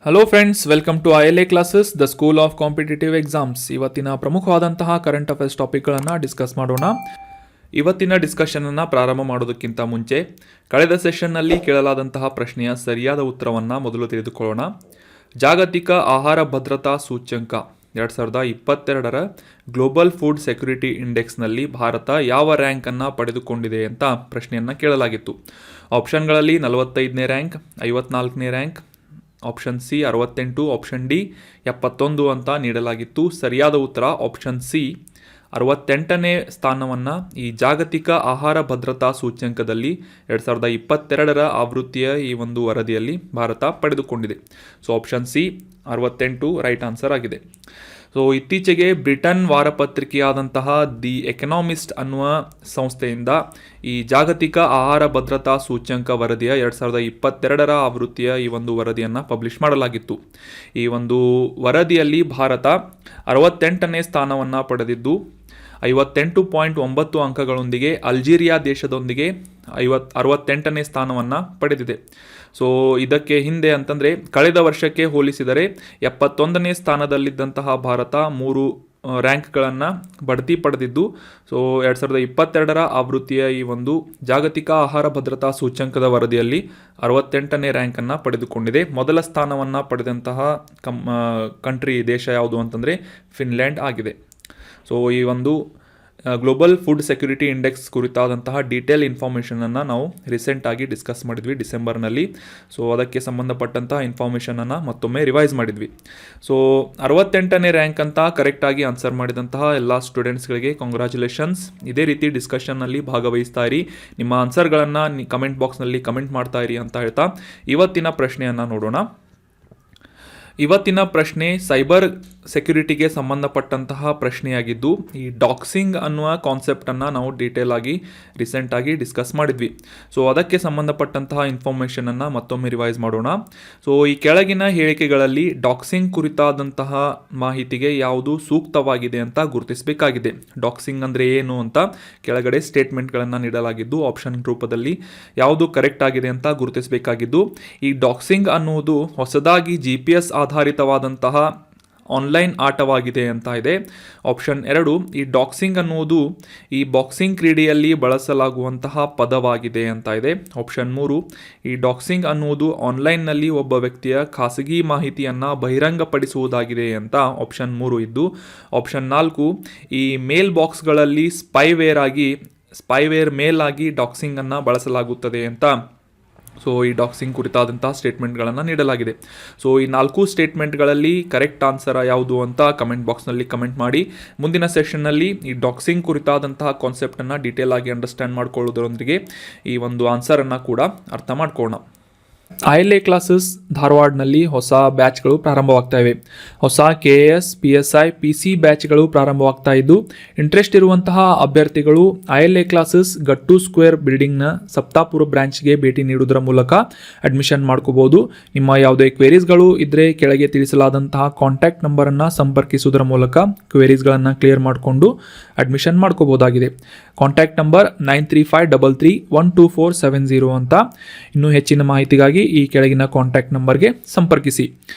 Hello friends, welcome to ILA classes, the school of competitive exams. ಇವತ್ತಿನ ಪ್ರಮುಖವಾದಂತಹ current affairs ಟಾಪಿಕ್ಗಳನ್ನು discuss ಮಾಡೋಣ. ಇವತ್ತಿನ ಡಿಸ್ಕಷನನ್ನು ಪ್ರಾರಂಭ ಮಾಡೋದಕ್ಕಿಂತ ಮುಂಚೆ ಕಳೆದ ಸೆಷನ್ನಲ್ಲಿ ಕೇಳಲಾದಂತಹ ಪ್ರಶ್ನೆಯ ಸರಿಯಾದ ಉತ್ತರವನ್ನು ಮೊದಲು ತಿಳಿದುಕೊಳ್ಳೋಣ. ಜಾಗತಿಕ ಆಹಾರ ಭದ್ರತಾ ಸೂಚ್ಯಂಕ 2022ರ ಗ್ಲೋಬಲ್ ಫುಡ್ ಸೆಕ್ಯೂರಿಟಿ ಇಂಡೆಕ್ಸ್ನಲ್ಲಿ ಭಾರತ ಯಾವ ರ್ಯಾಂಕನ್ನು ಪಡೆದುಕೊಂಡಿದೆ ಅಂತ ಪ್ರಶ್ನೆಯನ್ನು ಕೇಳಲಾಗಿತ್ತು. ಆಪ್ಷನ್ಗಳಲ್ಲಿ 45ನೇ ರ್ಯಾಂಕ್, 54ನೇ rank, option C 68, option D 71 ಅಂತ ನೀಡಲಾಗಿತ್ತು. ಸರಿಯಾದ ಉತ್ತರ ಆಪ್ಷನ್ ಸಿ 68ನೇ ಸ್ಥಾನವನ್ನು ಈ ಜಾಗತಿಕ ಆಹಾರ ಭದ್ರತಾ ಸೂಚ್ಯಂಕದಲ್ಲಿ 2022ರ ಆವೃತ್ತಿಯ ಈ ಒಂದು ವರದಿಯಲ್ಲಿ ಭಾರತ ಪಡೆದುಕೊಂಡಿದೆ. So option C 68 right answer ಆಗಿದೆ. ಸೊ ಇತ್ತೀಚೆಗೆ ಬ್ರಿಟನ್ ವಾರಪತ್ರಿಕೆಯಾದಂತಹ ದಿ ಎಕನಾಮಿಸ್ಟ್ ಅನ್ನುವ ಸಂಸ್ಥೆಯಿಂದ ಈ ಜಾಗತಿಕ ಆಹಾರ ಭದ್ರತಾ ಸೂಚ್ಯಂಕ ವರದಿಯ 2022ರ ಆವೃತ್ತಿಯ ಈ ಒಂದು ವರದಿಯನ್ನು ಪಬ್ಲಿಷ್ ಮಾಡಲಾಗಿತ್ತು. ಈ ಒಂದು ವರದಿಯಲ್ಲಿ ಭಾರತ 68ನೇ ಸ್ಥಾನವನ್ನು ಪಡೆದಿದ್ದು 58.9 ಅಂಕಗಳೊಂದಿಗೆ ಅಲ್ಜೀರಿಯಾ ದೇಶದೊಂದಿಗೆ 68ನೇ ಸ್ಥಾನವನ್ನು ಪಡೆದಿದೆ. ಸೊ ಇದಕ್ಕೆ ಹಿಂದೆ ಅಂತಂದರೆ ಕಳೆದ ವರ್ಷಕ್ಕೆ ಹೋಲಿಸಿದರೆ 71ನೇ ಸ್ಥಾನದಲ್ಲಿದ್ದಂತಹ ಭಾರತ 3 ರ್ಯಾಂಕ್ಗಳನ್ನು ಬಡ್ತಿ ಪಡೆದಿದ್ದು, ಸೊ 2022ರ ಆವೃತ್ತಿಯ ಈ ಒಂದು ಜಾಗತಿಕ ಆಹಾರ ಭದ್ರತಾ ಸೂಚ್ಯಂಕದ ವರದಿಯಲ್ಲಿ 68ನೇ ರ್ಯಾಂಕನ್ನು ಪಡೆದುಕೊಂಡಿದೆ. ಮೊದಲ ಸ್ಥಾನವನ್ನು ಪಡೆದಂತಹ ಕಂಟ್ರಿ ದೇಶ ಯಾವುದು ಅಂತಂದರೆ ಫಿನ್ಲ್ಯಾಂಡ್ ಆಗಿದೆ. ಸೊ ಈ ಒಂದು ಗ್ಲೋಬಲ್ ಫುಡ್ ಸೆಕ್ಯೂರಿಟಿ ಇಂಡೆಕ್ಸ್ ಕುರಿತಾದಂತಹ ಡೀಟೇಲ್ ಇನ್ಫಾರ್ಮೇಷನನ್ನು ನಾವು ರೀಸೆಂಟಾಗಿ ಡಿಸ್ಕಸ್ ಮಾಡಿದ್ವಿ ಡಿಸೆಂಬರ್ನಲ್ಲಿ. ಸೊ ಅದಕ್ಕೆ ಸಂಬಂಧಪಟ್ಟಂತಹ ಇನ್ಫಾರ್ಮೇಷನನ್ನು ಮತ್ತೊಮ್ಮೆ ರಿವೈಸ್ ಮಾಡಿದ್ವಿ. ಸೊ 68ನೇ ರ್ಯಾಂಕ್ ಅಂತ ಕರೆಕ್ಟಾಗಿ ಆನ್ಸರ್ ಮಾಡಿದಂತಹ ಎಲ್ಲ ಸ್ಟೂಡೆಂಟ್ಸ್ಗಳಿಗೆ ಕಂಗ್ರ್ಯಾಚುಲೇಷನ್ಸ್. ಇದೇ ರೀತಿ ಡಿಸ್ಕಷನ್ನಲ್ಲಿ ಭಾಗವಹಿಸ್ತಾ ಇರಿ, ನಿಮ್ಮ ಆನ್ಸರ್ಗಳನ್ನು ಕಮೆಂಟ್ ಬಾಕ್ಸ್ನಲ್ಲಿ ಕಮೆಂಟ್ ಮಾಡ್ತಾ ಇರಿ ಅಂತ ಹೇಳ್ತಾ ಇವತ್ತಿನ ಪ್ರಶ್ನೆಯನ್ನು ನೋಡೋಣ. ಇವತ್ತಿನ ಪ್ರಶ್ನೆ ಸೈಬರ್ ಸೆಕ್ಯುರಿಟಿಗೆ ಸಂಬಂಧಪಟ್ಟಂತಹ ಪ್ರಶ್ನೆಯಾಗಿದ್ದು, ಈ ಡಾಕ್ಸಿಂಗ್ ಅನ್ನುವ ಕಾನ್ಸೆಪ್ಟನ್ನು ನಾವು ಡೀಟೇಲ್ ಆಗಿ ರೀಸೆಂಟಾಗಿ ಡಿಸ್ಕಸ್ ಮಾಡಿದ್ವಿ. ಸೊ ಅದಕ್ಕೆ ಸಂಬಂಧಪಟ್ಟಂತಹ ಇನ್ಫಾರ್ಮೇಷನನ್ನು ಮತ್ತೊಮ್ಮೆ ರಿವೈಸ್ ಮಾಡೋಣ. ಸೊ ಈ ಕೆಳಗಿನ ಹೇಳಿಕೆಗಳಲ್ಲಿ ಡಾಕ್ಸಿಂಗ್ ಕುರಿತಾದಂತಹ ಮಾಹಿತಿಗೆ ಯಾವುದು ಸೂಕ್ತವಾಗಿದೆ ಅಂತ ಗುರುತಿಸಬೇಕಾಗಿದೆ. ಡಾಕ್ಸಿಂಗ್ ಅಂದರೆ ಏನು ಅಂತ ಕೆಳಗಡೆ ಸ್ಟೇಟ್ಮೆಂಟ್ಗಳನ್ನು ನೀಡಲಾಗಿದ್ದು ಆಪ್ಷನ್ ರೂಪದಲ್ಲಿ ಯಾವುದು ಕರೆಕ್ಟ್ ಆಗಿದೆ ಅಂತ ಗುರುತಿಸಬೇಕಾಗಿದ್ದು, ಈ ಡಾಕ್ಸಿಂಗ್ ಅನ್ನುವುದು ಹೊಸದಾಗಿ GPS ಆಧಾರಿತವಾದಂತಹ ಆನ್ಲೈನ್ ಆಟವಾಗಿದೆ ಅಂತ ಇದೆ. ಆಪ್ಷನ್ 2, ಈ ಡಾಕ್ಸಿಂಗ್ ಅನ್ನುವುದು ಈ ಬಾಕ್ಸಿಂಗ್ ಕ್ರೀಡೆಯಲ್ಲಿ ಬಳಸಲಾಗುವಂತಹ ಪದವಾಗಿದೆ ಅಂತ ಇದೆ. ಆಪ್ಷನ್ 3, ಈ ಡಾಕ್ಸಿಂಗ್ ಅನ್ನುವುದು ಆನ್ಲೈನ್ನಲ್ಲಿ ಒಬ್ಬ ವ್ಯಕ್ತಿಯ ಖಾಸಗಿ ಮಾಹಿತಿಯನ್ನು ಬಹಿರಂಗಪಡಿಸುವುದಾಗಿದೆ ಅಂತ ಆಪ್ಷನ್ 3 ಇದ್ದು, ಆಪ್ಷನ್ 4, ಈ ಮೇಲ್ ಬಾಕ್ಸ್ಗಳಲ್ಲಿ ಸ್ಪೈವೇರ್ ಮೇಲ್ ಆಗಿ ಡಾಕ್ಸಿಂಗನ್ನು ಬಳಸಲಾಗುತ್ತದೆ ಅಂತ ಸೊ ಈ ಡಾಕ್ಸಿಂಗ್ ಕುರಿತಾದಂತಹ ಸ್ಟೇಟ್ಮೆಂಟ್ಗಳನ್ನು ನೀಡಲಾಗಿದೆ. ಸೊ ಈ 4 ಸ್ಟೇಟ್ಮೆಂಟ್ಗಳಲ್ಲಿ ಕರೆಕ್ಟ್ ಆನ್ಸರ್ ಯಾವುದು ಅಂತ ಕಮೆಂಟ್ ಬಾಕ್ಸ್ನಲ್ಲಿ ಕಮೆಂಟ್ ಮಾಡಿ. ಮುಂದಿನ ಸೆಷನ್ನಲ್ಲಿ ಈ ಡಾಕ್ಸಿಂಗ್ ಕುರಿತಾದಂತಹ ಕಾನ್ಸೆಪ್ಟನ್ನು ಡೀಟೇಲ್ ಆಗಿ ಅಂಡರ್ಸ್ಟ್ಯಾಂಡ್ ಮಾಡ್ಕೊಳ್ಳೋದರೊಂದಿಗೆ ಈ ಒಂದು ಆನ್ಸರನ್ನು ಕೂಡ ಅರ್ಥ ಮಾಡ್ಕೊಳ್ಳೋಣ. ILA ಕ್ಲಾಸಸ್ ಧಾರವಾಡನಲ್ಲಿ ಹೊಸ ಬ್ಯಾಚ್ಗಳು ಪ್ರಾರಂಭವಾಗ್ತಾ ಇವೆ. ಹೊಸ KAS, PSI, PC ಬ್ಯಾಚ್ಗಳು ಪ್ರಾರಂಭವಾಗ್ತಾ ಇದ್ದು, ಇಂಟ್ರೆಸ್ಟ್ ಇರುವಂತಹ ಅಭ್ಯರ್ಥಿಗಳು ILA ಕ್ಲಾಸಸ್ ಗಟ್ಟು ಸ್ಕ್ವೇರ್ ಬಿಲ್ಡಿಂಗ್ನ ಸಪ್ತಾಪುರ ಬ್ರಾಂಚ್ಗೆ ಭೇಟಿ ನೀಡುವುದರ ಮೂಲಕ ಅಡ್ಮಿಷನ್ ಮಾಡ್ಕೋಬಹುದು. ನಿಮ್ಮ ಯಾವುದೇ ಕ್ವೇರೀಸ್ಗಳು ಇದ್ದರೆ ಕೆಳಗೆ ತಿಳಿಸಲಾದಂತಹ ಕಾಂಟ್ಯಾಕ್ಟ್ ನಂಬರನ್ನು ಸಂಪರ್ಕಿಸುವುದರ ಮೂಲಕ ಕ್ವೇರೀಸ್ಗಳನ್ನು ಕ್ಲಿಯರ್ ಮಾಡಿಕೊಂಡು ಅಡ್ಮಿಷನ್ ಮಾಡ್ಕೋಬಹುದಾಗಿದೆ. ಕಾಂಟ್ಯಾಕ್ಟ್ ನಂಬರ್ 9353312470 ಅಂತ. ಇನ್ನೂ ಹೆಚ್ಚಿನ ಮಾಹಿತಿಗಾಗಿ ಈ ಕೆಳಗಿನ ಕಾಂಟ್ಯಾಕ್ಟ್ ನಂಬರ್ಗೆ ಸಂಪರ್ಕಿಸಿ.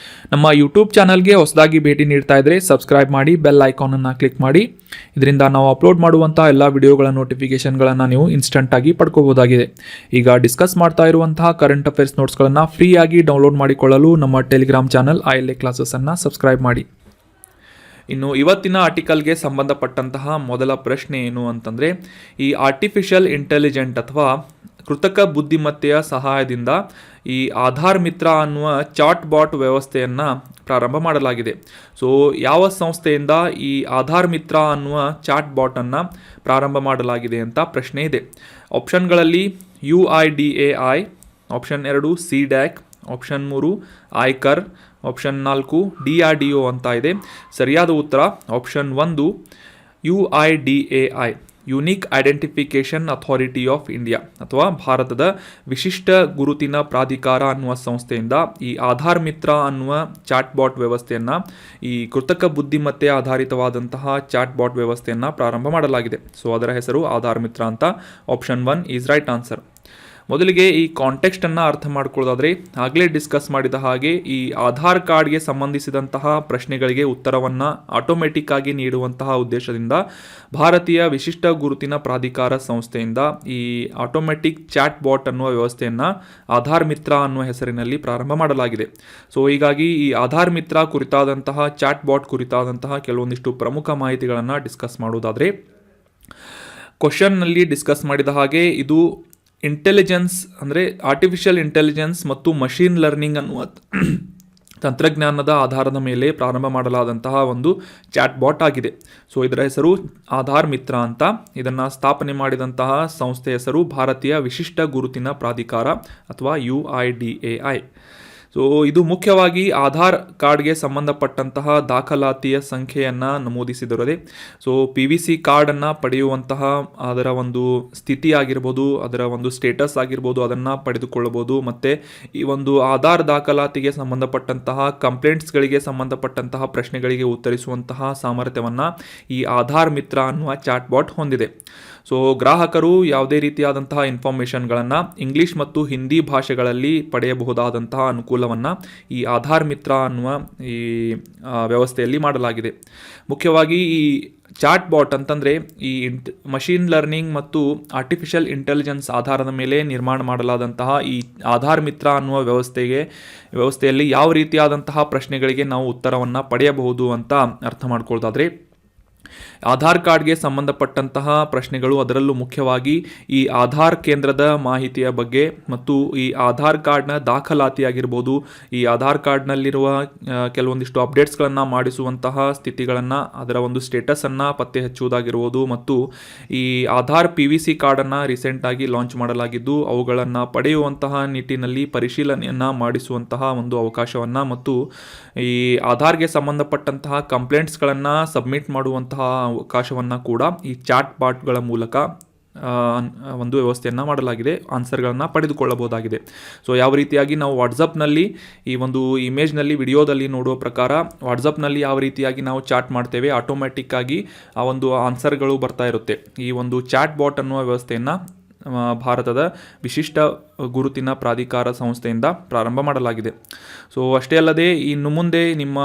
ನಮ್ಮ ಯೂಟ್ಯೂಬ್ ಚಾನಲ್ಗೆ ಹೊಸದಾಗಿ ಭೇಟಿ ನೀಡ್ತಾ ಇದ್ದರೆ ಸಬ್ಸ್ಕ್ರೈಬ್ ಮಾಡಿ, ಬೆಲ್ ಐಕಾನನ್ನು ಕ್ಲಿಕ್ ಮಾಡಿ. ಇದರಿಂದ ನಾವು ಅಪ್ಲೋಡ್ ಮಾಡುವಂಥ ಎಲ್ಲ ವಿಡಿಯೋಗಳ ನೋಟಿಫಿಕೇಷನ್ಗಳನ್ನು ನೀವು ಇನ್ಸ್ಟಂಟಾಗಿ ಪಡ್ಕೋಬಹುದಾಗಿದೆ. ಈಗ ಡಿಸ್ಕಸ್ ಮಾಡ್ತಾ ಇರುವಂತಹ ಕರೆಂಟ್ ಅಫೇರ್ಸ್ ನೋಟ್ಸ್ಗಳನ್ನು ಫ್ರೀಯಾಗಿ ಡೌನ್ಲೋಡ್ ಮಾಡಿಕೊಳ್ಳಲು ನಮ್ಮ ಟೆಲಿಗ್ರಾಮ್ ಚಾನಲ್ ILA ಕ್ಲಾಸಸನ್ನು ಸಬ್ಸ್ಕ್ರೈಬ್ ಮಾಡಿ. ಇನ್ನು ಇವತ್ತಿನ ಆರ್ಟಿಕಲ್ಗೆ ಸಂಬಂಧಪಟ್ಟಂತಹ ಮೊದಲ ಪ್ರಶ್ನೆ ಏನು ಅಂತಂದರೆ, ಈ ಆರ್ಟಿಫಿಷಿಯಲ್ ಇಂಟೆಲಿಜೆಂಟ್ ಅಥವಾ ಕೃತಕ ಬುದ್ಧಿಮತ್ತೆಯ ಸಹಾಯದಿಂದ ಈ ಆಧಾರ್ ಮಿತ್ರ ಅನ್ನುವ ಚಾಟ್ ಬಾಟ್ ವ್ಯವಸ್ಥೆಯನ್ನು ಪ್ರಾರಂಭ ಮಾಡಲಾಗಿದೆ. ಸೊ ಯಾವ ಸಂಸ್ಥೆಯಿಂದ ಈ ಆಧಾರ್ ಮಿತ್ರ ಅನ್ನುವ ಚಾಟ್ ಬಾಟನ್ನು ಪ್ರಾರಂಭ ಮಾಡಲಾಗಿದೆ ಅಂತ ಪ್ರಶ್ನೆ ಇದೆ. ಆಪ್ಷನ್ಗಳಲ್ಲಿ UIDAI, option 2 CDAC, option 3 ICAR, option 4 DRDO ಅಂತ ಇದೆ. ಸರಿಯಾದ ಉತ್ತರ option 1 UIDAI, unique identification authority of India ಅಥವಾ ಭಾರತದ ವಿಶಿಷ್ಟ ಗುರುತಿನ ಪ್ರಾಧಿಕಾರ ಅನ್ನುವ ಸಂಸ್ಥೆಯಿಂದ ಈ ಆಧಾರ್ ಮಿತ್ರ ಅನ್ನುವ ಚಾಟ್ ಬಾಟ್ ವ್ಯವಸ್ಥೆಯನ್ನು, ಈ ಕೃತಕ ಬುದ್ಧಿಮತ್ತೆ ಆಧಾರಿತವಾದಂತಹ ಚಾಟ್ ಬಾಟ್ ವ್ಯವಸ್ಥೆಯನ್ನು ಪ್ರಾರಂಭ ಮಾಡಲಾಗಿದೆ. ಸೊ ಅದರ ಹೆಸರು ಆಧಾರ್ ಮಿತ್ರ ಅಂತ. Option 1 is right answer. ಮೊದಲಿಗೆ ಈ ಕಾಂಟೆಕ್ಸ್ಟನ್ನು ಅರ್ಥ ಮಾಡ್ಕೊಳ್ಳೋದಾದರೆ, ಆಗಲೇ ಡಿಸ್ಕಸ್ ಮಾಡಿದ ಹಾಗೆ ಈ ಆಧಾರ್ ಕಾರ್ಡ್ಗೆ ಸಂಬಂಧಿಸಿದಂತಹ ಪ್ರಶ್ನೆಗಳಿಗೆ ಉತ್ತರವನ್ನು ಆಟೋಮೆಟಿಕ್ ಆಗಿ ನೀಡುವಂತಹ ಉದ್ದೇಶದಿಂದ ಭಾರತೀಯ ವಿಶಿಷ್ಟ ಗುರುತಿನ ಪ್ರಾಧಿಕಾರ ಸಂಸ್ಥೆಯಿಂದ ಈ ಆಟೋಮೆಟಿಕ್ ಚಾಟ್ ಬಾಟ್ ಅನ್ನುವ ವ್ಯವಸ್ಥೆಯನ್ನು ಆಧಾರ್ ಮಿತ್ರ ಅನ್ನುವ ಹೆಸರಿನಲ್ಲಿ ಪ್ರಾರಂಭ ಮಾಡಲಾಗಿದೆ. ಸೊ ಹೀಗಾಗಿ ಈ ಆಧಾರ್ ಮಿತ್ರ ಕುರಿತಾದಂತಹ ಚಾಟ್ ಬಾಟ್ ಕುರಿತಾದಂತಹ ಕೆಲವೊಂದಿಷ್ಟು ಪ್ರಮುಖ ಮಾಹಿತಿಗಳನ್ನು ಡಿಸ್ಕಸ್ ಮಾಡೋದಾದರೆ, ಕ್ವಶನ್ನಲ್ಲಿ ಡಿಸ್ಕಸ್ ಮಾಡಿದ ಹಾಗೆ ಇದು ಇಂಟೆಲಿಜೆನ್ಸ್ ಅಂದರೆ ಆರ್ಟಿಫಿಷಿಯಲ್ ಇಂಟೆಲಿಜೆನ್ಸ್ ಮತ್ತು ಮಷೀನ್ ಲರ್ನಿಂಗ್ ಅನ್ನುವ ತಂತ್ರಜ್ಞಾನದ ಆಧಾರದ ಮೇಲೆ ಪ್ರಾರಂಭ ಮಾಡಲಾದಂತಹ ಒಂದು ಚಾಟ್ ಬಾಟ್ ಆಗಿದೆ. ಸೊ ಇದರ ಹೆಸರು ಆಧಾರ್ ಮಿತ್ರ ಅಂತ. ಇದನ್ನು ಸ್ಥಾಪನೆ ಮಾಡಿದಂತಹ ಸಂಸ್ಥೆ ಹೆಸರು ಭಾರತೀಯ ವಿಶಿಷ್ಟ ಗುರುತಿನ ಪ್ರಾಧಿಕಾರ ಅಥವಾ UIDAI. ಸೊ ಇದು ಮುಖ್ಯವಾಗಿ ಆಧಾರ್ ಕಾರ್ಡ್ಗೆ ಸಂಬಂಧಪಟ್ಟಂತಹ ದಾಖಲಾತಿಯ ಸಂಖ್ಯೆಯನ್ನು ನಮೂದಿಸಿದರದೆ. ಸೊ PVC ಕಾರ್ಡನ್ನು ಪಡೆಯುವಂತಹ ಅದರ ಒಂದು ಸ್ಥಿತಿ ಆಗಿರ್ಬೋದು, ಅದರ ಒಂದು ಸ್ಟೇಟಸ್ ಆಗಿರ್ಬೋದು, ಅದನ್ನು ಪಡೆದುಕೊಳ್ಳಬಹುದು. ಮತ್ತು ಈ ಒಂದು ಆಧಾರ್ ದಾಖಲಾತಿಗೆ ಸಂಬಂಧಪಟ್ಟಂತಹ ಕಂಪ್ಲೇಂಟ್ಸ್ಗಳಿಗೆ ಸಂಬಂಧಪಟ್ಟಂತಹ ಪ್ರಶ್ನೆಗಳಿಗೆ ಉತ್ತರಿಸುವಂತಹ ಸಾಮರ್ಥ್ಯವನ್ನು ಈ ಆಧಾರ್ ಮಿತ್ರ ಅನ್ನುವ ಚಾಟ್ ಬಾಟ್ ಹೊಂದಿದೆ. ಸೊ ಗ್ರಾಹಕರು ಯಾವುದೇ ರೀತಿಯಾದಂತಹ ಇನ್ಫಾರ್ಮೇಷನ್ಗಳನ್ನು ಇಂಗ್ಲೀಷ್ ಮತ್ತು ಹಿಂದಿ ಭಾಷೆಗಳಲ್ಲಿ ಪಡೆಯಬಹುದಾದಂತಹ ಅನುಕೂಲವನ್ನು ಈ ಆಧಾರ್ ಮಿತ್ರ ಅನ್ನುವ ಈ ವ್ಯವಸ್ಥೆಯಲ್ಲಿ ಮಾಡಲಾಗಿದೆ. ಮುಖ್ಯವಾಗಿ ಈ ಚಾಟ್ ಬಾಟ್ ಅಂತಂದರೆ ಈ ಮಷೀನ್ ಲರ್ನಿಂಗ್ ಮತ್ತು ಆರ್ಟಿಫಿಷಿಯಲ್ ಇಂಟೆಲಿಜೆನ್ಸ್ ಆಧಾರದ ಮೇಲೆ ನಿರ್ಮಾಣ ಮಾಡಲಾದಂತಹ ಈ ಆಧಾರ್ ಮಿತ್ರ ಅನ್ನುವ ವ್ಯವಸ್ಥೆಯಲ್ಲಿ ಯಾವ ರೀತಿಯಾದಂತಹ ಪ್ರಶ್ನೆಗಳಿಗೆ ನಾವು ಉತ್ತರವನ್ನು ಪಡೆಯಬಹುದು ಅಂತ ಅರ್ಥ ಮಾಡ್ಕೊಳ್ಳೋದಾದರೆ, ಆಧಾರ್ ಕಾರ್ಡ್ಗೆ ಸಂಬಂಧಪಟ್ಟಂತಹ ಪ್ರಶ್ನೆಗಳು, ಅದರಲ್ಲೂ ಮುಖ್ಯವಾಗಿ ಈ ಆಧಾರ್ ಕೇಂದ್ರದ ಮಾಹಿತಿಯ ಬಗ್ಗೆ ಮತ್ತು ಈ ಆಧಾರ್ ಕಾರ್ಡ್ನ ದಾಖಲಾತಿಯಾಗಿರ್ಬೋದು, ಈ ಆಧಾರ್ ಕಾರ್ಡ್ನಲ್ಲಿರುವ ಕೆಲವೊಂದಿಷ್ಟು ಅಪ್ಡೇಟ್ಸ್ಗಳನ್ನು ಮಾಡಿಸುವಂತಹ ಸ್ಥಿತಿಗಳನ್ನು, ಅದರ ಒಂದು ಸ್ಟೇಟಸನ್ನು ಪತ್ತೆ ಹಚ್ಚುವುದಾಗಿರ್ಬೋದು, ಮತ್ತು ಈ ಆಧಾರ್ PVC ಕಾರ್ಡನ್ನು ರೀಸೆಂಟಾಗಿ ಲಾಂಚ್ ಮಾಡಲಾಗಿದ್ದು ಅವುಗಳನ್ನು ಪಡೆಯುವಂತಹ ನಿಟ್ಟಿನಲ್ಲಿ ಪರಿಶೀಲನೆಯನ್ನು ಮಾಡಿಸುವಂತಹ ಒಂದು ಅವಕಾಶವನ್ನು, ಮತ್ತು ಈ ಆಧಾರ್ಗೆ ಸಂಬಂಧಪಟ್ಟಂತಹ ಕಂಪ್ಲೇಂಟ್ಸ್ಗಳನ್ನು ಸಬ್ಮಿಟ್ ಮಾಡುವಂತಹ ಅವಕಾಶವನ್ನು ಕೂಡ ಈ ಚಾಟ್ ಬಾಟ್ಗಳ ಮೂಲಕ ಒಂದು ವ್ಯವಸ್ಥೆಯನ್ನು ಮಾಡಲಾಗಿದೆ. ಆನ್ಸರ್ಗಳನ್ನು ಪಡೆದುಕೊಳ್ಳಬಹುದಾಗಿದೆ. ಸೊ ಯಾವ ರೀತಿಯಾಗಿ ನಾವು ವಾಟ್ಸಪ್ನಲ್ಲಿ ಈ ಒಂದು ಇಮೇಜ್ನಲ್ಲಿ ವಿಡಿಯೋದಲ್ಲಿ ನೋಡುವ ಪ್ರಕಾರ ವಾಟ್ಸಪ್ನಲ್ಲಿ ಯಾವ ರೀತಿಯಾಗಿ ನಾವು ಚಾಟ್ ಮಾಡ್ತೇವೆ, ಆಟೋಮ್ಯಾಟಿಕ್ ಆಗಿ ಆ ಒಂದು ಆನ್ಸರ್ಗಳು ಬರ್ತಾ ಇರುತ್ತೆ. ಈ ಒಂದು ಚಾಟ್ ಬಾಟ್ ಅನ್ನುವ ವ್ಯವಸ್ಥೆಯನ್ನು ಭಾರತದ ವಿಶಿಷ್ಟ ಗುರುತಿನ ಪ್ರಾಧಿಕಾರ ಸಂಸ್ಥೆಯಿಂದ ಪ್ರಾರಂಭ ಮಾಡಲಾಗಿದೆ. ಸೊ ಅಷ್ಟೇ ಅಲ್ಲದೆ ಇನ್ನು ಮುಂದೆ ನಿಮ್ಮ